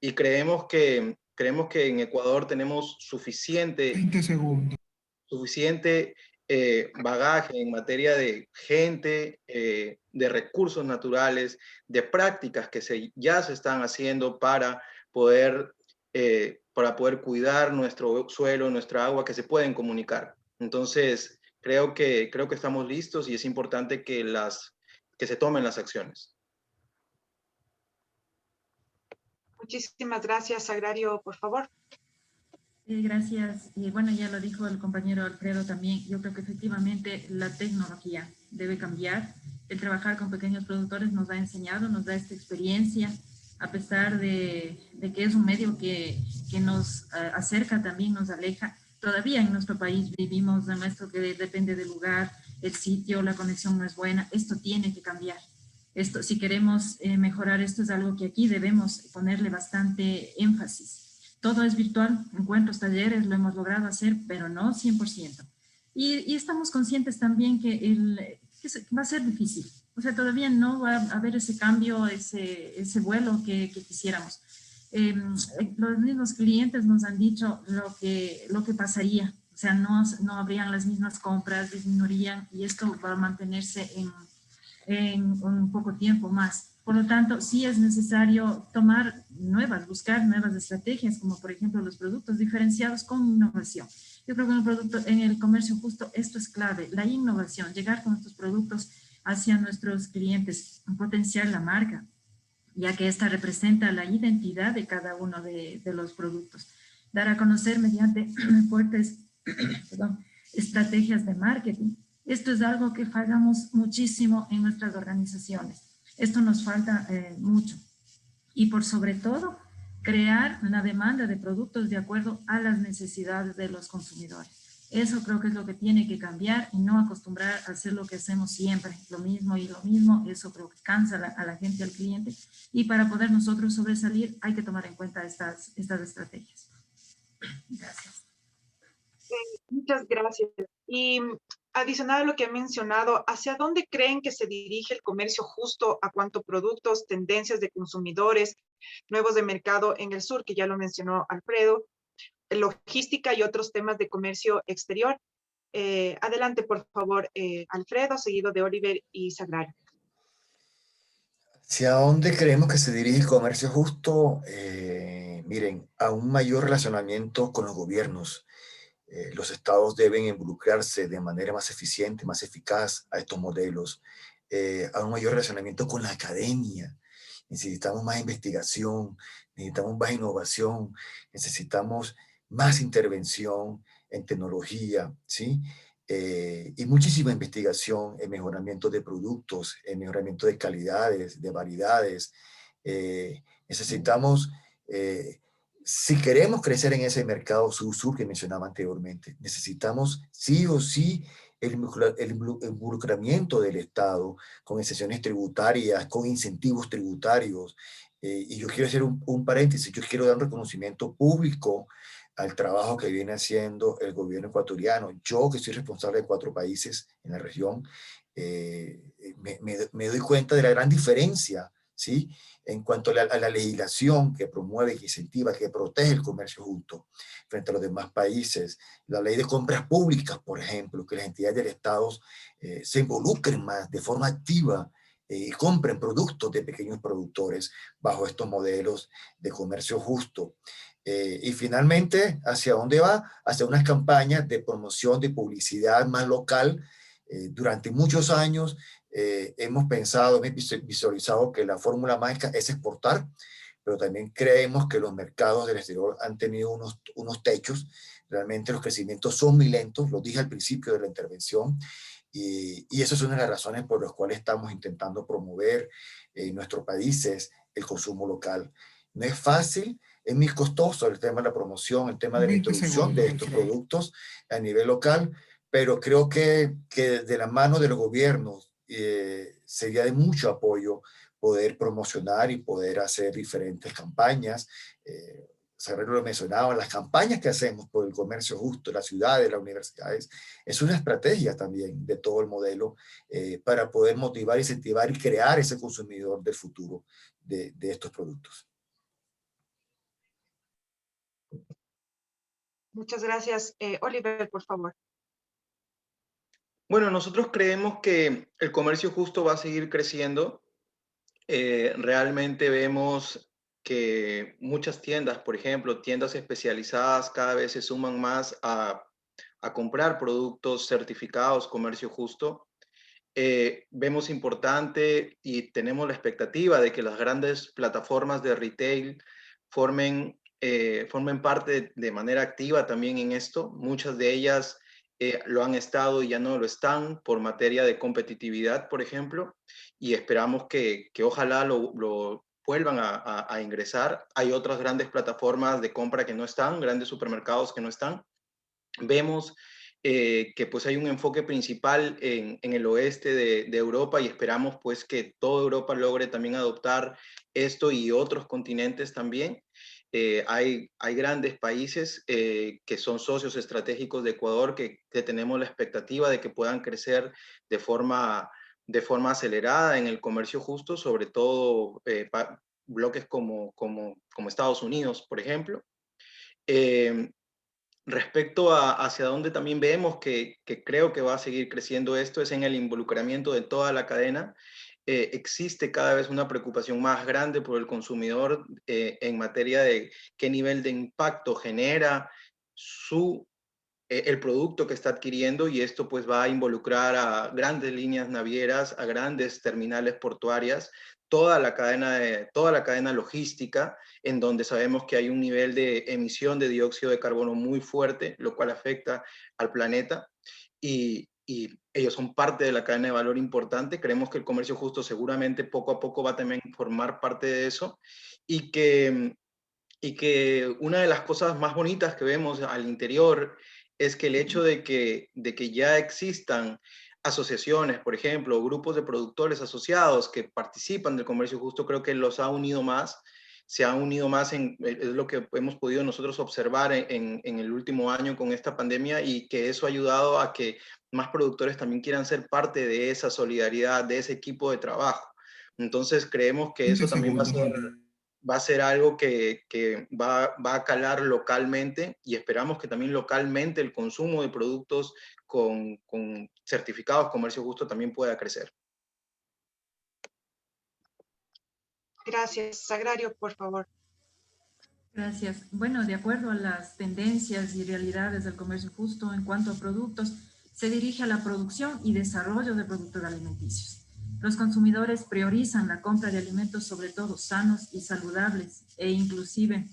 y creemos que en Ecuador tenemos 20 segundos. suficiente bagaje en materia de gente, de recursos naturales, de prácticas que ya se están haciendo para poder cuidar nuestro suelo, nuestra agua, que se pueden comunicar. Entonces, creo que estamos listos y es importante que se tomen las acciones. Muchísimas gracias, Sagrario, por favor. Gracias. Y bueno, ya lo dijo el compañero Alfredo también. Yo creo que efectivamente la tecnología debe cambiar. El trabajar con pequeños productores nos ha enseñado, nos da esta experiencia, a pesar de que es un medio que nos acerca, también nos aleja. Todavía en nuestro país vivimos en esto que depende del lugar, el sitio, la conexión no es buena. Esto tiene que cambiar. Esto, si queremos mejorar esto, es algo que aquí debemos ponerle bastante énfasis. Todo es virtual, encuentros, talleres, lo hemos logrado hacer, pero no 100%. Y estamos conscientes también que va a ser difícil. O sea, todavía no va a haber ese cambio, ese vuelo que quisiéramos. Los mismos clientes nos han dicho lo que pasaría. O sea, no habrían las mismas compras, disminuirían, y esto va a mantenerse en un poco tiempo más. Por lo tanto, sí es necesario buscar nuevas estrategias, como por ejemplo los productos diferenciados con innovación. Yo creo que en el comercio justo esto es clave, la innovación, llegar con estos productos hacia nuestros clientes, potenciar la marca, ya que esta representa la identidad de cada uno de los productos. Dar a conocer mediante fuertes estrategias de marketing. Esto es algo que fallamos muchísimo en nuestras organizaciones. Esto nos falta mucho. Y por sobre todo, crear una demanda de productos de acuerdo a las necesidades de los consumidores. Eso creo que es lo que tiene que cambiar, y no acostumbrar a hacer lo que hacemos siempre, lo mismo y lo mismo. Eso creo que cansa a la gente, al cliente. Y para poder nosotros sobresalir, hay que tomar en cuenta estas estrategias. Gracias. Muchas gracias. Y adicional a lo que ha mencionado, ¿hacia dónde creen que se dirige el comercio justo a cuanto productos, tendencias de consumidores, nuevos de mercado en el sur, que ya lo mencionó Alfredo, logística y otros temas de comercio exterior? Adelante, por favor, Alfredo, seguido de Oliver y Sagrario. ¿Hacia dónde creemos que se dirige el comercio justo? Miren, a un mayor relacionamiento con los gobiernos. Los estados deben involucrarse de manera más eficiente, más eficaz a estos modelos, a un mayor relacionamiento con la academia. Necesitamos más investigación, necesitamos más innovación, necesitamos más intervención en tecnología, ¿sí? Y muchísima investigación en mejoramiento de productos, en mejoramiento de calidades, de variedades. Necesitamos... si queremos crecer en ese mercado sur-sur que mencionaba anteriormente, necesitamos sí o sí el involucramiento del Estado con exenciones tributarias, con incentivos tributarios. Y yo quiero hacer un paréntesis, yo quiero dar un reconocimiento público al trabajo que viene haciendo el gobierno ecuatoriano. Yo, que soy responsable de 4 países en la región, me doy cuenta de la gran diferencia, ¿sí?, en cuanto a la legislación que promueve, que incentiva, que protege el comercio justo frente a los demás países. La ley de compras públicas, por ejemplo, que las entidades del Estado se involucren más de forma activa y compren productos de pequeños productores bajo estos modelos de comercio justo. Y finalmente, ¿hacia dónde va? Hacia unas campañas de promoción, de publicidad más local. Durante muchos años hemos pensado, hemos visualizado que la fórmula mágica es exportar, pero también creemos que los mercados del exterior han tenido unos techos. Realmente los crecimientos son muy lentos, lo dije al principio de la intervención, y eso es una de las razones por las cuales estamos intentando promover en nuestros países el consumo local. No es fácil, es muy costoso el tema de la promoción, el tema de la introducción de estos productos a nivel local, pero creo que de la mano de los gobiernos sería de mucho apoyo poder promocionar y poder hacer diferentes campañas. Saber lo mencionaba, las campañas que hacemos por el comercio justo, las ciudades, las universidades, es una estrategia también de todo el modelo para poder motivar, incentivar y crear ese consumidor del futuro de estos productos. Muchas gracias. Oliver, por favor. Bueno, nosotros creemos que el comercio justo va a seguir creciendo. Realmente vemos que muchas tiendas, por ejemplo, tiendas especializadas cada vez se suman más a comprar productos certificados comercio justo. Vemos importante y tenemos la expectativa de que las grandes plataformas de retail formen parte de manera activa también en esto. Muchas de ellas lo han estado y ya no lo están por materia de competitividad, por ejemplo, y esperamos que ojalá lo vuelvan a ingresar. Hay otras grandes plataformas de compra que no están, grandes supermercados que no están. Vemos que pues hay un enfoque principal en el oeste de Europa y esperamos pues que toda Europa logre también adoptar esto y otros continentes también. Hay grandes países que son socios estratégicos de Ecuador que tenemos la expectativa de que puedan crecer de forma acelerada en el comercio justo, sobre todo bloques como Estados Unidos, por ejemplo. Respecto a hacia dónde también vemos que creo que va a seguir creciendo esto es en el involucramiento de toda la cadena. Existe cada vez una preocupación más grande por el consumidor en materia de qué nivel de impacto genera el producto que está adquiriendo, y esto pues va a involucrar a grandes líneas navieras, a grandes terminales portuarias, toda la cadena logística, en donde sabemos que hay un nivel de emisión de dióxido de carbono muy fuerte, lo cual afecta al planeta, y ellos son parte de la cadena de valor importante. Creemos que el comercio justo seguramente poco a poco va a también formar parte de eso, y que una de las cosas más bonitas que vemos al interior es que el hecho de que ya existan asociaciones, por ejemplo, grupos de productores asociados que participan del comercio justo, creo que los ha unido más, se ha unido más, es lo que hemos podido nosotros observar en el último año con esta pandemia, y que eso ha ayudado a que más productores también quieran ser parte de esa solidaridad, de ese equipo de trabajo. Entonces creemos que eso también va a ser algo que va a calar localmente, y esperamos que también localmente el consumo de productos con certificados comercio justo también pueda crecer. Gracias. Sagrario, por favor. Gracias. Bueno, de acuerdo a las tendencias y realidades del comercio justo en cuanto a productos, se dirige a la producción y desarrollo de productos alimenticios. Los consumidores priorizan la compra de alimentos sobre todo sanos y saludables e inclusive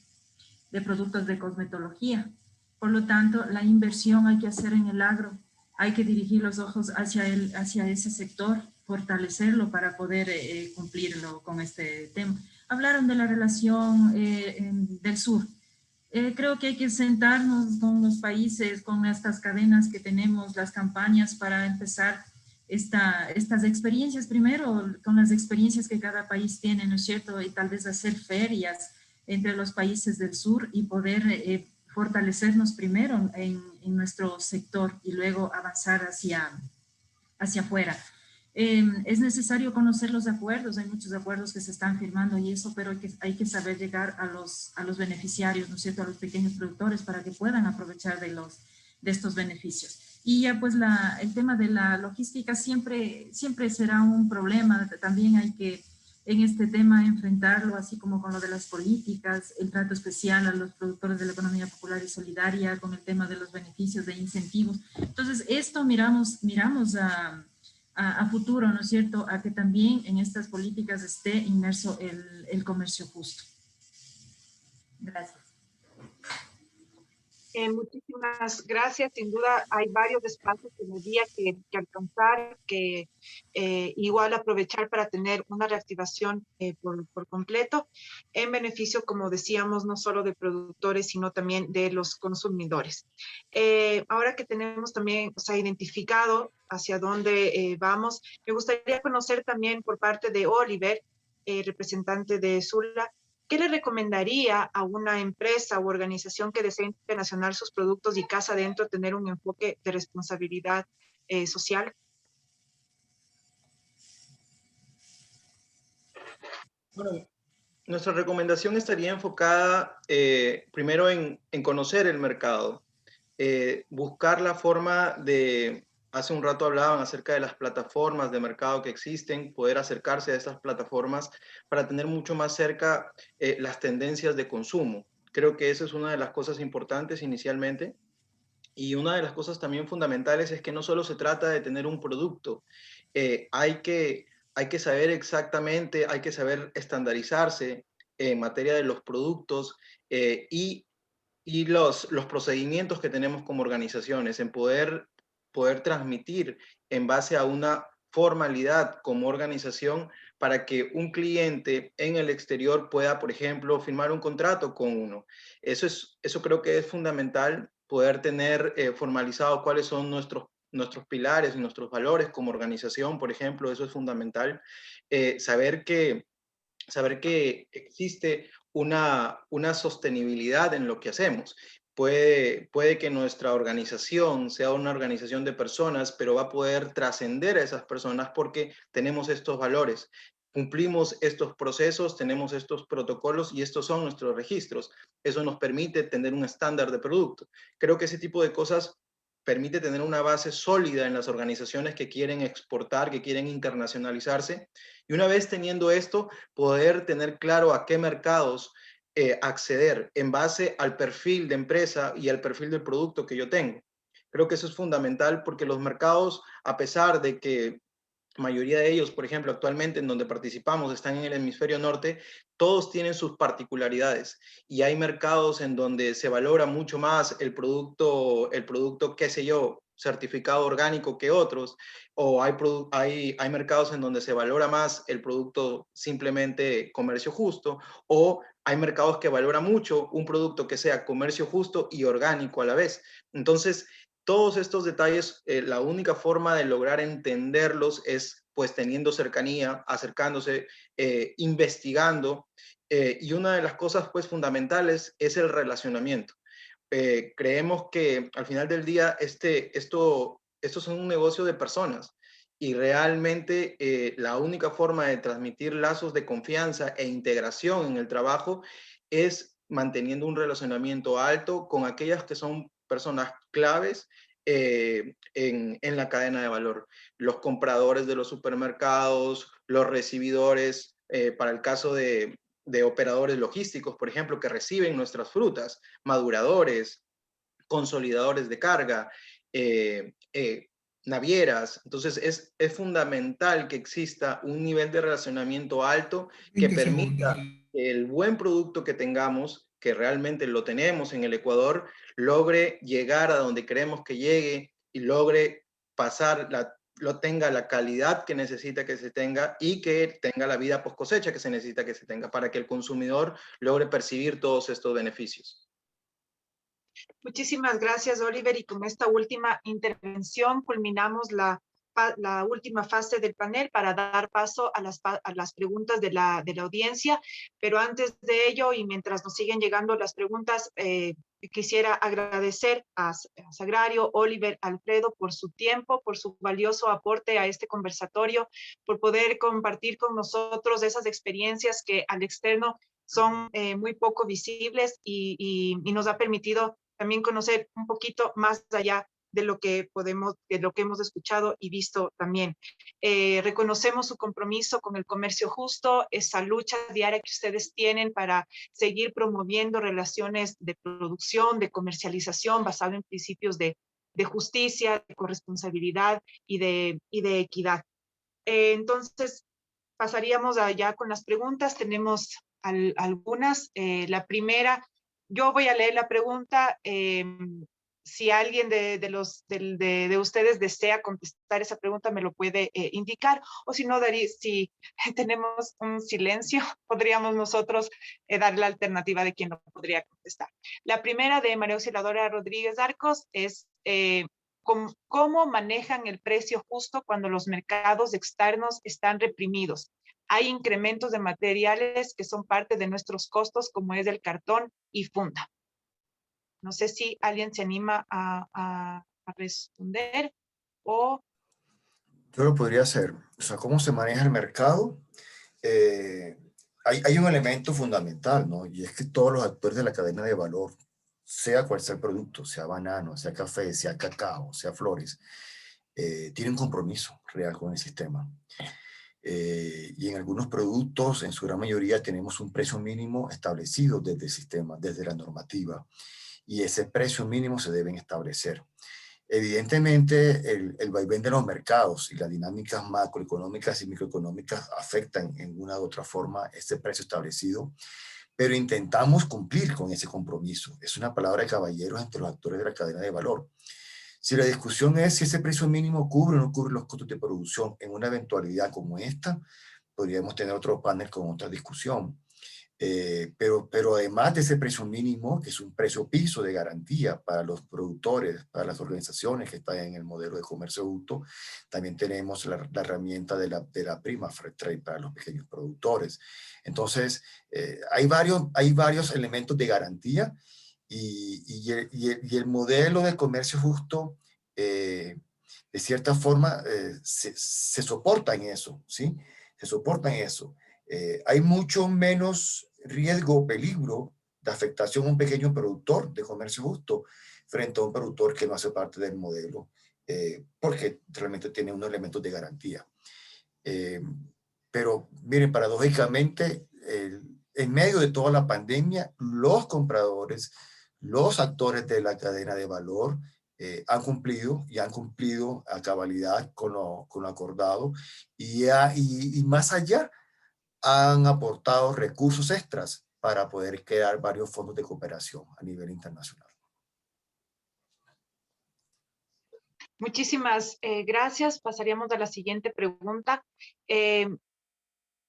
de productos de cosmetología. Por lo tanto, la inversión hay que hacer en el agro, hay que dirigir los ojos hacia ese sector, fortalecerlo para poder cumplirlo con este tema. Hablaron de la relación del sur. Creo que hay que sentarnos con los países, con estas cadenas que tenemos, las campañas para empezar estas experiencias, primero con las experiencias que cada país tiene, ¿no es cierto? Y tal vez hacer ferias entre los países del sur y poder fortalecernos primero en nuestro sector y luego avanzar hacia afuera. Es necesario conocer los acuerdos, hay muchos acuerdos que se están firmando y eso, pero hay que saber llegar a los beneficiarios, ¿no es cierto?, a los pequeños productores para que puedan aprovechar de estos beneficios. Y ya pues el tema de la logística siempre será un problema, también hay que en este tema enfrentarlo, así como con lo de las políticas, el trato especial a los productores de la economía popular y solidaria, con el tema de los beneficios, de incentivos. Entonces, esto miramos a futuro, ¿no es cierto?, a que también en estas políticas esté inmerso el comercio justo. Gracias. Muchísimas gracias. Sin duda hay varios espacios en el día que alcanzar, que igual aprovechar para tener una reactivación por completo, en beneficio, como decíamos, no solo de productores, sino también de los consumidores. Ahora que tenemos también, o sea, identificado hacia dónde vamos, me gustaría conocer también por parte de Oliver, representante de Sula, ¿qué le recomendaría a una empresa u organización que desea internacionalizar sus productos y casa adentro tener un enfoque de responsabilidad social? Bueno, nuestra recomendación estaría enfocada primero en conocer el mercado, buscar la forma de, hace un rato hablaban acerca de las plataformas de mercado que existen, poder acercarse a estas plataformas para tener mucho más cerca las tendencias de consumo. Creo que esa es una de las cosas importantes inicialmente. Y una de las cosas también fundamentales es que no solo se trata de tener un producto, hay que saber exactamente, hay que saber estandarizarse en materia de los productos y los procedimientos que tenemos como organizaciones, en poder transmitir en base a una formalidad como organización para que un cliente en el exterior pueda, por ejemplo, firmar un contrato con uno. Eso creo que es fundamental, poder tener formalizado cuáles son nuestros pilares y nuestros valores como organización, por ejemplo, eso es fundamental. Saber que existe una sostenibilidad en lo que hacemos. Puede que nuestra organización sea una organización de personas, pero va a poder trascender a esas personas porque tenemos estos valores. Cumplimos estos procesos, tenemos estos protocolos y estos son nuestros registros. Eso nos permite tener un estándar de producto. Creo que ese tipo de cosas permite tener una base sólida en las organizaciones que quieren exportar, que quieren internacionalizarse. Y una vez teniendo esto, poder tener claro a qué mercados acceder en base al perfil de empresa y al perfil del producto que yo tengo. Creo que eso es fundamental porque los mercados, a pesar de que mayoría de ellos, por ejemplo, actualmente en donde participamos están en el hemisferio norte, todos tienen sus particularidades y hay mercados en donde se valora mucho más el producto, qué sé yo, certificado orgánico que otros, o hay mercados en donde se valora más el producto simplemente comercio justo, o hay mercados que valora mucho un producto que sea comercio justo y orgánico a la vez. Entonces, todos estos detalles, la única forma de lograr entenderlos es pues teniendo cercanía, acercándose, investigando. Y una de las cosas pues fundamentales es el relacionamiento. Creemos que al final del día esto es un negocio de personas y realmente la única forma de transmitir lazos de confianza e integración en el trabajo es manteniendo un relacionamiento alto con aquellas que son personas claves en la cadena de valor. Los compradores de los supermercados, los recibidores, para el caso de operadores logísticos, por ejemplo, que reciben nuestras frutas, maduradores, consolidadores de carga, navieras. Entonces es fundamental que exista un nivel de relacionamiento alto que permita que el buen producto que tengamos, que realmente lo tenemos en el Ecuador, logre llegar a donde queremos que llegue y logre pasar lo tenga la calidad que necesita que se tenga y que tenga la vida post cosecha que se necesita que se tenga para que el consumidor logre percibir todos estos beneficios. Muchísimas gracias, Oliver. Y con esta última intervención culminamos la última fase del panel para dar paso a las preguntas de la audiencia. Pero antes de ello, y mientras nos siguen llegando las preguntas, quisiera agradecer a Sagrario, Oliver, Alfredo por su tiempo, por su valioso aporte a este conversatorio, por poder compartir con nosotros esas experiencias que al externo son muy poco visibles y nos ha permitido también conocer un poquito más allá de lo que hemos escuchado y visto también. Reconocemos su compromiso con el comercio justo, esa lucha diaria que ustedes tienen para seguir promoviendo relaciones de producción, de comercialización basado en principios de justicia, de corresponsabilidad y de equidad. Entonces, pasaríamos allá con las preguntas. Tenemos algunas. La primera Yo voy a leer la pregunta. Si alguien de ustedes desea contestar esa pregunta, me lo puede indicar. O si no, si tenemos un silencio, podríamos nosotros dar la alternativa de quién lo podría contestar. La primera de María Auxiliadora Rodríguez Arcos es ¿cómo manejan el precio justo cuando los mercados externos están reprimidos? Hay incrementos de materiales que son parte de nuestros costos, como es el cartón y funda. No sé si alguien se anima a responder o... Yo lo podría hacer. O sea, ¿cómo se maneja el mercado? Hay un elemento fundamental, ¿no? Y es que todos los actores de la cadena de valor, sea cual sea el producto, sea banano, sea café, sea cacao, sea flores, tienen un compromiso real con el sistema. Y en algunos productos, en su gran mayoría, tenemos un precio mínimo establecido desde el sistema, desde la normativa. Y ese precio mínimo se deben establecer. Evidentemente, el vaivén de los mercados y las dinámicas macroeconómicas y microeconómicas afectan en una u otra forma ese precio establecido, pero intentamos cumplir con ese compromiso. Es una palabra de caballeros entre los actores de la cadena de valor. Si la discusión es si ese precio mínimo cubre o no cubre los costos de producción en una eventualidad como esta, podríamos tener otro panel con otra discusión. Pero además de ese precio mínimo, que es un precio piso de garantía para los productores, para las organizaciones que están en el modelo de comercio justo, también tenemos la herramienta de la prima Fair Trade para los pequeños productores. Entonces, hay varios elementos de garantía y el modelo de comercio justo, de cierta forma, se soporta en eso, ¿sí? Se soporta en eso. Hay mucho menos riesgo o peligro de afectación a un pequeño productor de comercio justo frente a un productor que no hace parte del modelo, porque realmente tiene unos elementos de garantía. Pero miren, paradójicamente, en medio de toda la pandemia, los compradores, los actores de la cadena de valor han cumplido a cabalidad con lo acordado y más allá, han aportado recursos extras para poder crear varios fondos de cooperación a nivel internacional. Muchísimas gracias. Pasaríamos a la siguiente pregunta.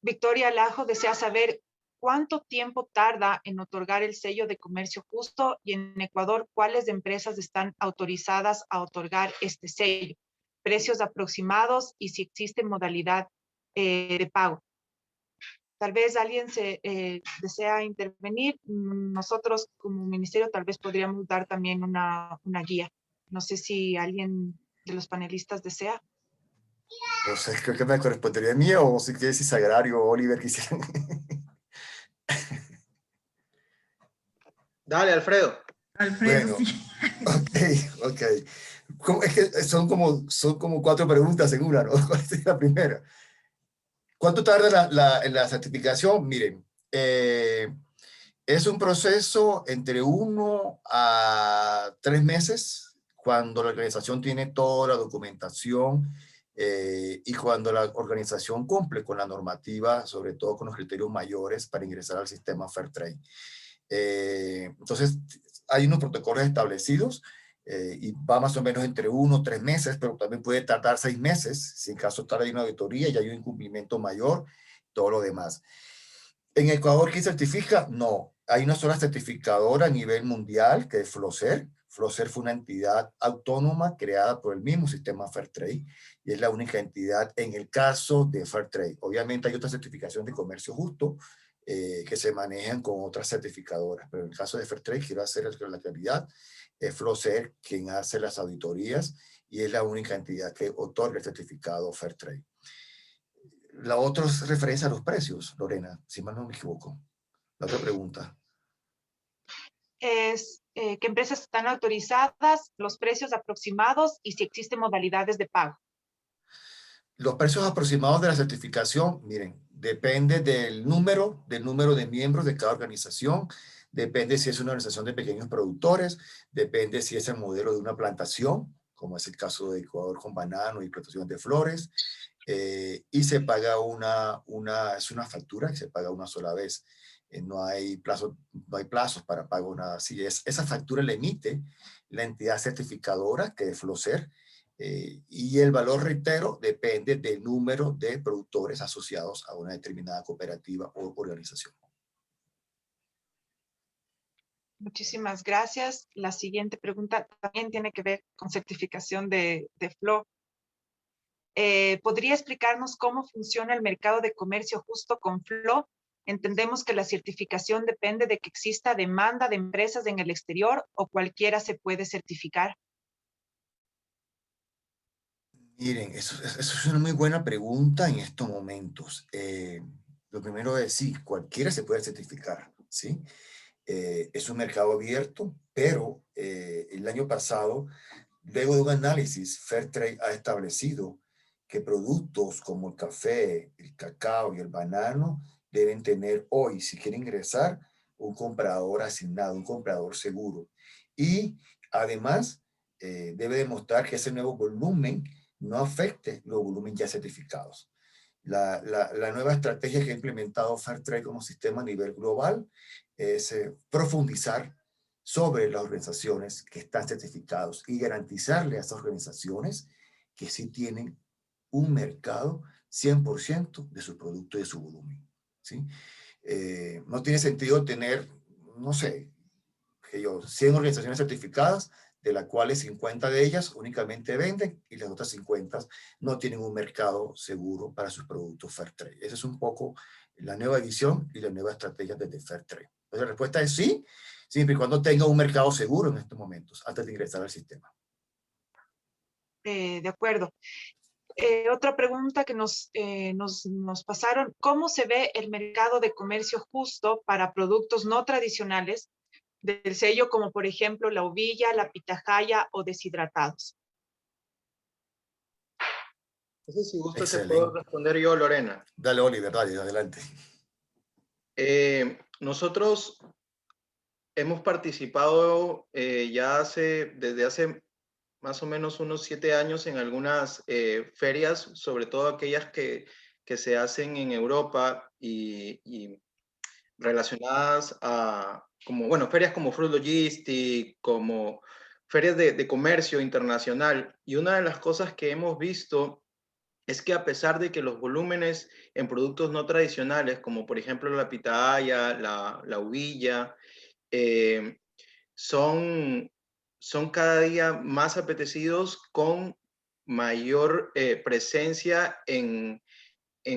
Victoria Lajo desea saber cuánto tiempo tarda en otorgar el sello de comercio justo y en Ecuador, ¿cuáles empresas están autorizadas a otorgar este sello? Precios aproximados y si existe modalidad de pago. Tal vez alguien desea intervenir. Nosotros como ministerio tal vez podríamos dar también una guía. No sé si alguien de los panelistas desea. No sé, creo que me correspondería a mí o si quieres si Sagrario o Oliver quisieran. Dale, Alfredo. Alfredo, Bueno, sí. ok. Es que son como 4 preguntas en una, ¿no? ¿Cuál es la primera? ¿Cuánto tarda la certificación? Miren, es un proceso entre 1 a 3 meses cuando la organización tiene toda la documentación y cuando la organización cumple con la normativa, sobre todo con los criterios mayores para ingresar al sistema Fair Trade. Entonces, hay unos protocolos establecidos y va más o menos entre 1 o 3 meses, pero también puede tardar 6 meses, si en caso tal hay una auditoría y hay un incumplimiento mayor, todo lo demás. ¿En Ecuador quién certifica? No, hay una sola certificadora a nivel mundial que es Flowserve. Flowserve fue una entidad autónoma creada por el mismo sistema Fair Trade y es la única entidad en el caso de Fair Trade. Obviamente hay otra certificación de comercio justo que se manejan con otras certificadoras, pero en el caso de Fair Trade, quiero hacer la claridad, es Flowserve quien hace las auditorías y es la única entidad que otorga el certificado Fair Trade. La otra es referencia a los precios, Lorena, si mal no me equivoco. La otra pregunta. Es qué empresas están autorizadas, los precios aproximados y si existen modalidades de pago. Los precios aproximados de la certificación, miren, depende del número de miembros de cada organización, depende si es una organización de pequeños productores, depende si es el modelo de una plantación, como es el caso de Ecuador con banano y plantación de flores, y se paga es una factura que se paga una sola vez. no hay plazos para pago, nada así. Esa factura la emite la entidad certificadora, que es FLOCER, y el valor, reitero, depende del número de productores asociados a una determinada cooperativa o organización. Muchísimas gracias. La siguiente pregunta también tiene que ver con certificación de FLO. ¿Podría explicarnos cómo funciona el mercado de comercio justo con FLO? Entendemos que la certificación depende de que exista demanda de empresas en el exterior o cualquiera se puede certificar. Miren, eso es una muy buena pregunta en estos momentos. Lo primero es, sí, cualquiera se puede certificar, ¿sí? Es un mercado abierto, pero el año pasado, luego de un análisis, Fairtrade ha establecido que productos como el café, el cacao y el banano deben tener hoy, si quieren ingresar, un comprador asignado, un comprador seguro. Y además, debe demostrar que ese nuevo volumen no afecte los volúmenes ya certificados. La nueva estrategia que ha implementado Fairtrade como sistema a nivel global es profundizar sobre las organizaciones que están certificados y garantizarle a esas organizaciones que sí tienen un mercado 100% de su producto y de su volumen, ¿sí? No tiene sentido tener, no sé, 100 organizaciones certificadas, de las cuales 50 de ellas únicamente venden y las otras 50 no tienen un mercado seguro para sus productos Fairtrade. Esa es un poco la nueva visión y la nueva estrategia desde Fairtrade. Entonces la respuesta es sí, siempre y cuando tenga un mercado seguro en estos momentos, antes de ingresar al sistema. De acuerdo. Otra pregunta que nos pasaron, ¿cómo se ve el mercado de comercio justo para productos no tradicionales del sello, como por ejemplo la uvilla, la pitahaya o deshidratados? Entonces, si gusta, te Excelente. puedo responder yo, Lorena. Dale, Oliver, dale, adelante. Nosotros hemos participado desde hace más o menos unos 7 años en algunas ferias, sobre todo aquellas que se hacen en Europa y relacionadas a, como, bueno, ferias como Fruit Logistic, como ferias de comercio internacional. Y una de las cosas que hemos visto es que a pesar de que los volúmenes en productos no tradicionales, como por ejemplo la pitahaya, la uvilla, eh, son, son cada día más apetecidos con mayor presencia en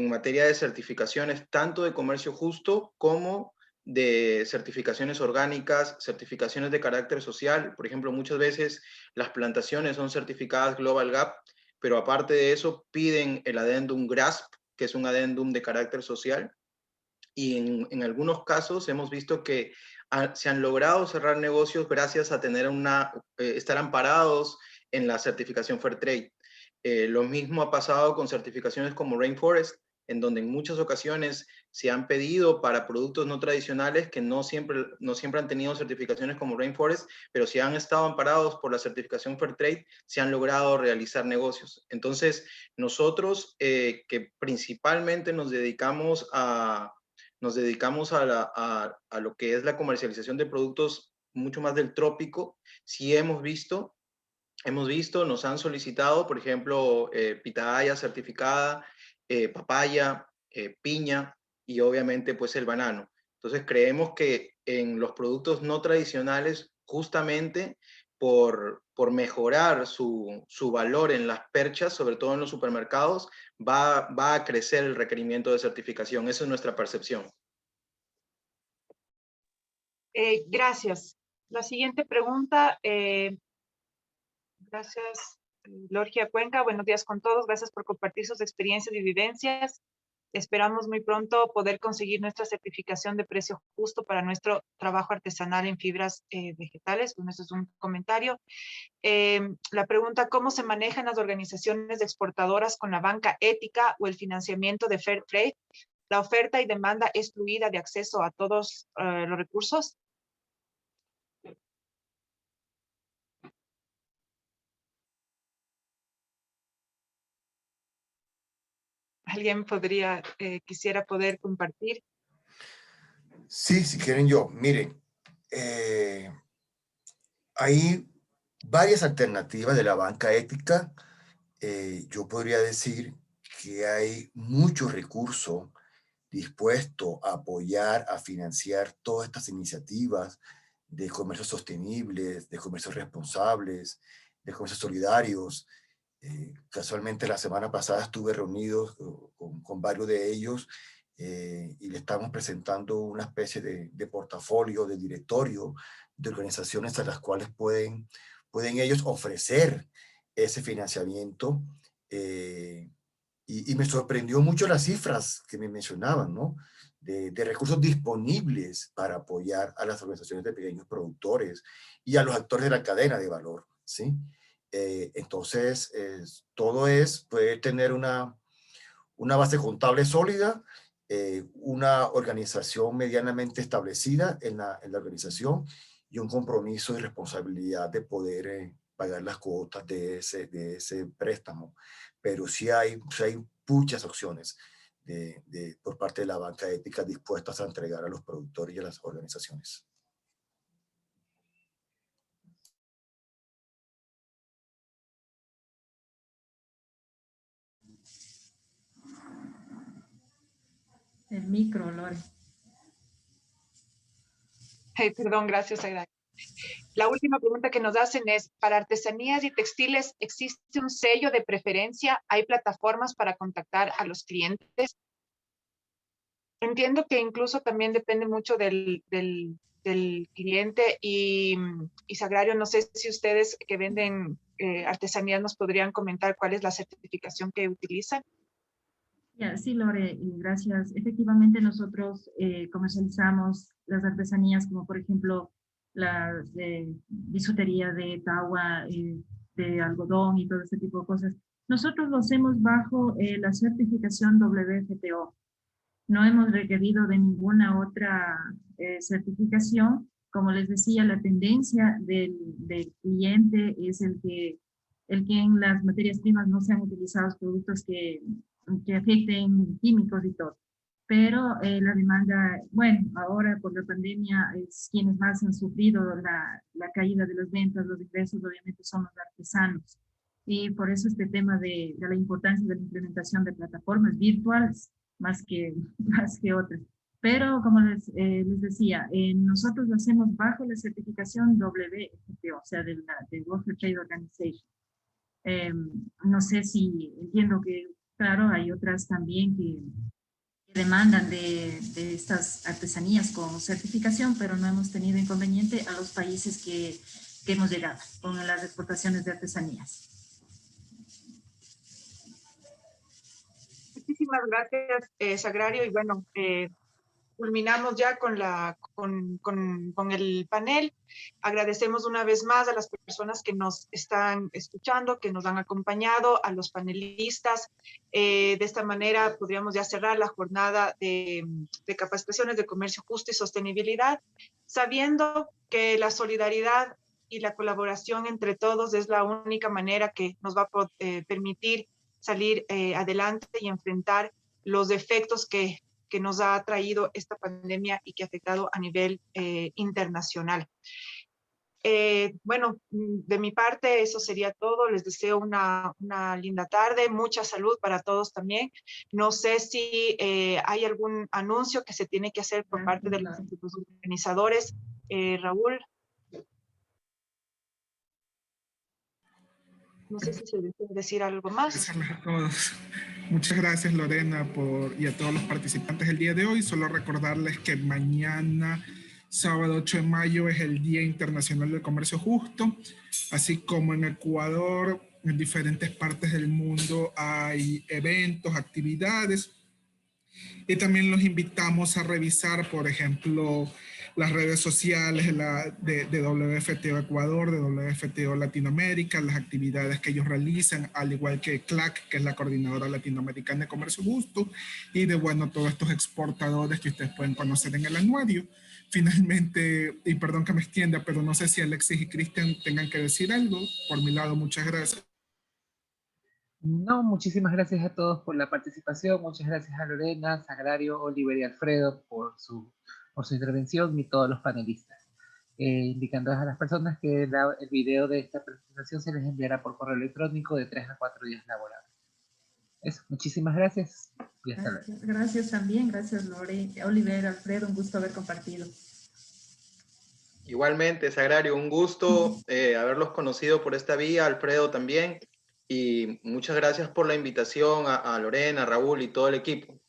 materia de certificaciones, tanto de comercio justo como de certificaciones orgánicas, certificaciones de carácter social. Por ejemplo, muchas veces las plantaciones son certificadas Global Gap, pero aparte de eso piden el adendum GRASP, que es un adendum de carácter social. Y en algunos casos hemos visto que se han logrado cerrar negocios gracias a tener estar amparados en la certificación Fairtrade. Lo mismo ha pasado con certificaciones como Rainforest, en donde en muchas ocasiones se han pedido para productos no tradicionales que no siempre han tenido certificaciones como Rainforest, pero si han estado amparados por la certificación Fairtrade, se han logrado realizar negocios. Entonces, nosotros que principalmente nos dedicamos a lo que es la comercialización de productos mucho más del trópico, sí hemos visto, nos han solicitado, por ejemplo, pitahaya certificada, papaya, piña y obviamente pues el banano. Entonces creemos que en los productos no tradicionales, justamente por mejorar su valor en las perchas, sobre todo en los supermercados, va a crecer el requerimiento de certificación. Esa es nuestra percepción. Gracias. La siguiente pregunta, gracias, Lorgia Cuenca. Buenos días con todos. Gracias por compartir sus experiencias y vivencias. Esperamos muy pronto poder conseguir nuestra certificación de precio justo para nuestro trabajo artesanal en fibras vegetales. Bueno, eso es un comentario. La pregunta, ¿cómo se manejan las organizaciones exportadoras con la banca ética o el financiamiento de Fairtrade? ¿La oferta y demanda es fluida de acceso a todos los recursos? ¿Alguien quisiera poder compartir? Sí, si quieren yo. Miren, hay varias alternativas de la banca ética. Yo podría decir que hay mucho recurso dispuesto a apoyar, a financiar todas estas iniciativas de comercios sostenibles, de comercios responsables, de comercios solidarios. Casualmente la semana pasada estuve reunido con varios de ellos y le estamos presentando una especie de portafolio, de directorio, de organizaciones a las cuales pueden ellos ofrecer ese financiamiento. Y me sorprendió mucho las cifras que me mencionaban, ¿no? De recursos disponibles para apoyar a las organizaciones de pequeños productores y a los actores de la cadena de valor, ¿sí? Entonces, todo puede tener una base contable sólida, una organización medianamente establecida en la organización y un compromiso y responsabilidad de poder pagar las cuotas de ese préstamo. Pero sí hay muchas opciones por parte de la banca ética dispuestas a entregar a los productores y a las organizaciones. El micro, Lore. Hey, perdón, gracias, Aida. La última pregunta que nos hacen es, ¿para artesanías y textiles existe un sello de preferencia? ¿Hay plataformas para contactar a los clientes? Entiendo que incluso también depende mucho del cliente y Sagrario, no sé si ustedes que venden artesanías nos podrían comentar cuál es la certificación que utilizan. Ya, sí, Lore, gracias. Efectivamente, nosotros comercializamos las artesanías como, por ejemplo, la bisutería de tagua, de algodón y todo ese tipo de cosas. Nosotros lo hacemos bajo la certificación WFTO. No hemos requerido de ninguna otra certificación. Como les decía, la tendencia del cliente es el que en las materias primas no sean utilizados productos que afecten químicos y todo. Pero la demanda, bueno, ahora por la pandemia es quienes más han sufrido la caída de las ventas, los ingresos, obviamente son los artesanos. Y por eso este tema de la importancia de la implementación de plataformas virtuales más que otras. Pero como les decía, nosotros lo hacemos bajo la certificación WFTO, o sea, de World Trade Organization. No sé si entiendo que, claro, hay otras también que demandan de estas artesanías con certificación, pero no hemos tenido inconveniente a los países que hemos llegado con las exportaciones de artesanías. Muchísimas gracias, Sagrario. Y bueno, culminamos ya con el panel. Agradecemos una vez más a las personas que nos están escuchando, que nos han acompañado, a los panelistas. De esta manera podríamos ya cerrar la jornada de capacitaciones de comercio justo y sostenibilidad, sabiendo que la solidaridad y la colaboración entre todos es la única manera que nos va a permitir salir adelante y enfrentar los efectos que nos ha traído esta pandemia y que ha afectado a nivel internacional. Bueno, de mi parte eso sería todo. Les deseo una linda tarde, mucha salud para todos también. No sé si hay algún anuncio que se tiene que hacer por parte de los organizadores. Raúl. No sé si se les puede decir algo más. A todos. Muchas gracias, Lorena, y a todos los participantes el día de hoy. Solo recordarles que mañana, sábado 8 de mayo, es el Día Internacional del Comercio Justo. Así como en Ecuador, en diferentes partes del mundo hay eventos, actividades. Y también los invitamos a revisar, por ejemplo, las redes sociales de WFTO Ecuador, de WFTO Latinoamérica, las actividades que ellos realizan, al igual que CLAC, que es la Coordinadora Latinoamericana de Comercio Justo, y de, bueno, todos estos exportadores que ustedes pueden conocer en el anuario. Finalmente, y perdón que me extienda, pero no sé si Alexis y Cristian tengan que decir algo. Por mi lado, muchas gracias. No, muchísimas gracias a todos por la participación, muchas gracias a Lorena, Sagrario, Oliver y Alfredo por su por su intervención y todos los panelistas. Indicando a las personas que el video de esta presentación se les enviará por correo electrónico de 3 a 4 días laborables. Eso, muchísimas gracias y hasta luego. Gracias también, gracias Lore, Oliver, Alfredo, un gusto haber compartido. Igualmente, Sagrario, un gusto haberlos conocido por esta vía, Alfredo también, y muchas gracias por la invitación a Lorena, a Raúl y todo el equipo.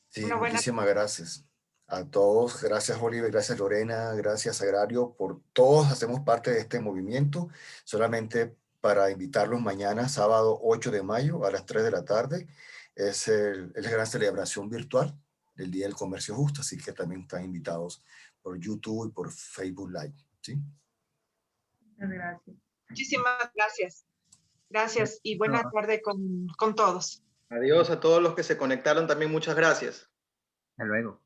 Sí, muchísimas gracias a todos. Gracias, Oliver, gracias, Lorena, gracias, Sagrario, por todos hacemos parte de este movimiento. Solamente para invitarlos mañana, sábado 8 de mayo a las 3 de la tarde, es la gran celebración virtual del Día del Comercio Justo, así que también están invitados por YouTube y por Facebook Live. ¿Sí? Muchas gracias. Muchísimas gracias. Gracias y buena tarde con todos. Adiós a todos los que se conectaron también, muchas gracias. Hasta luego.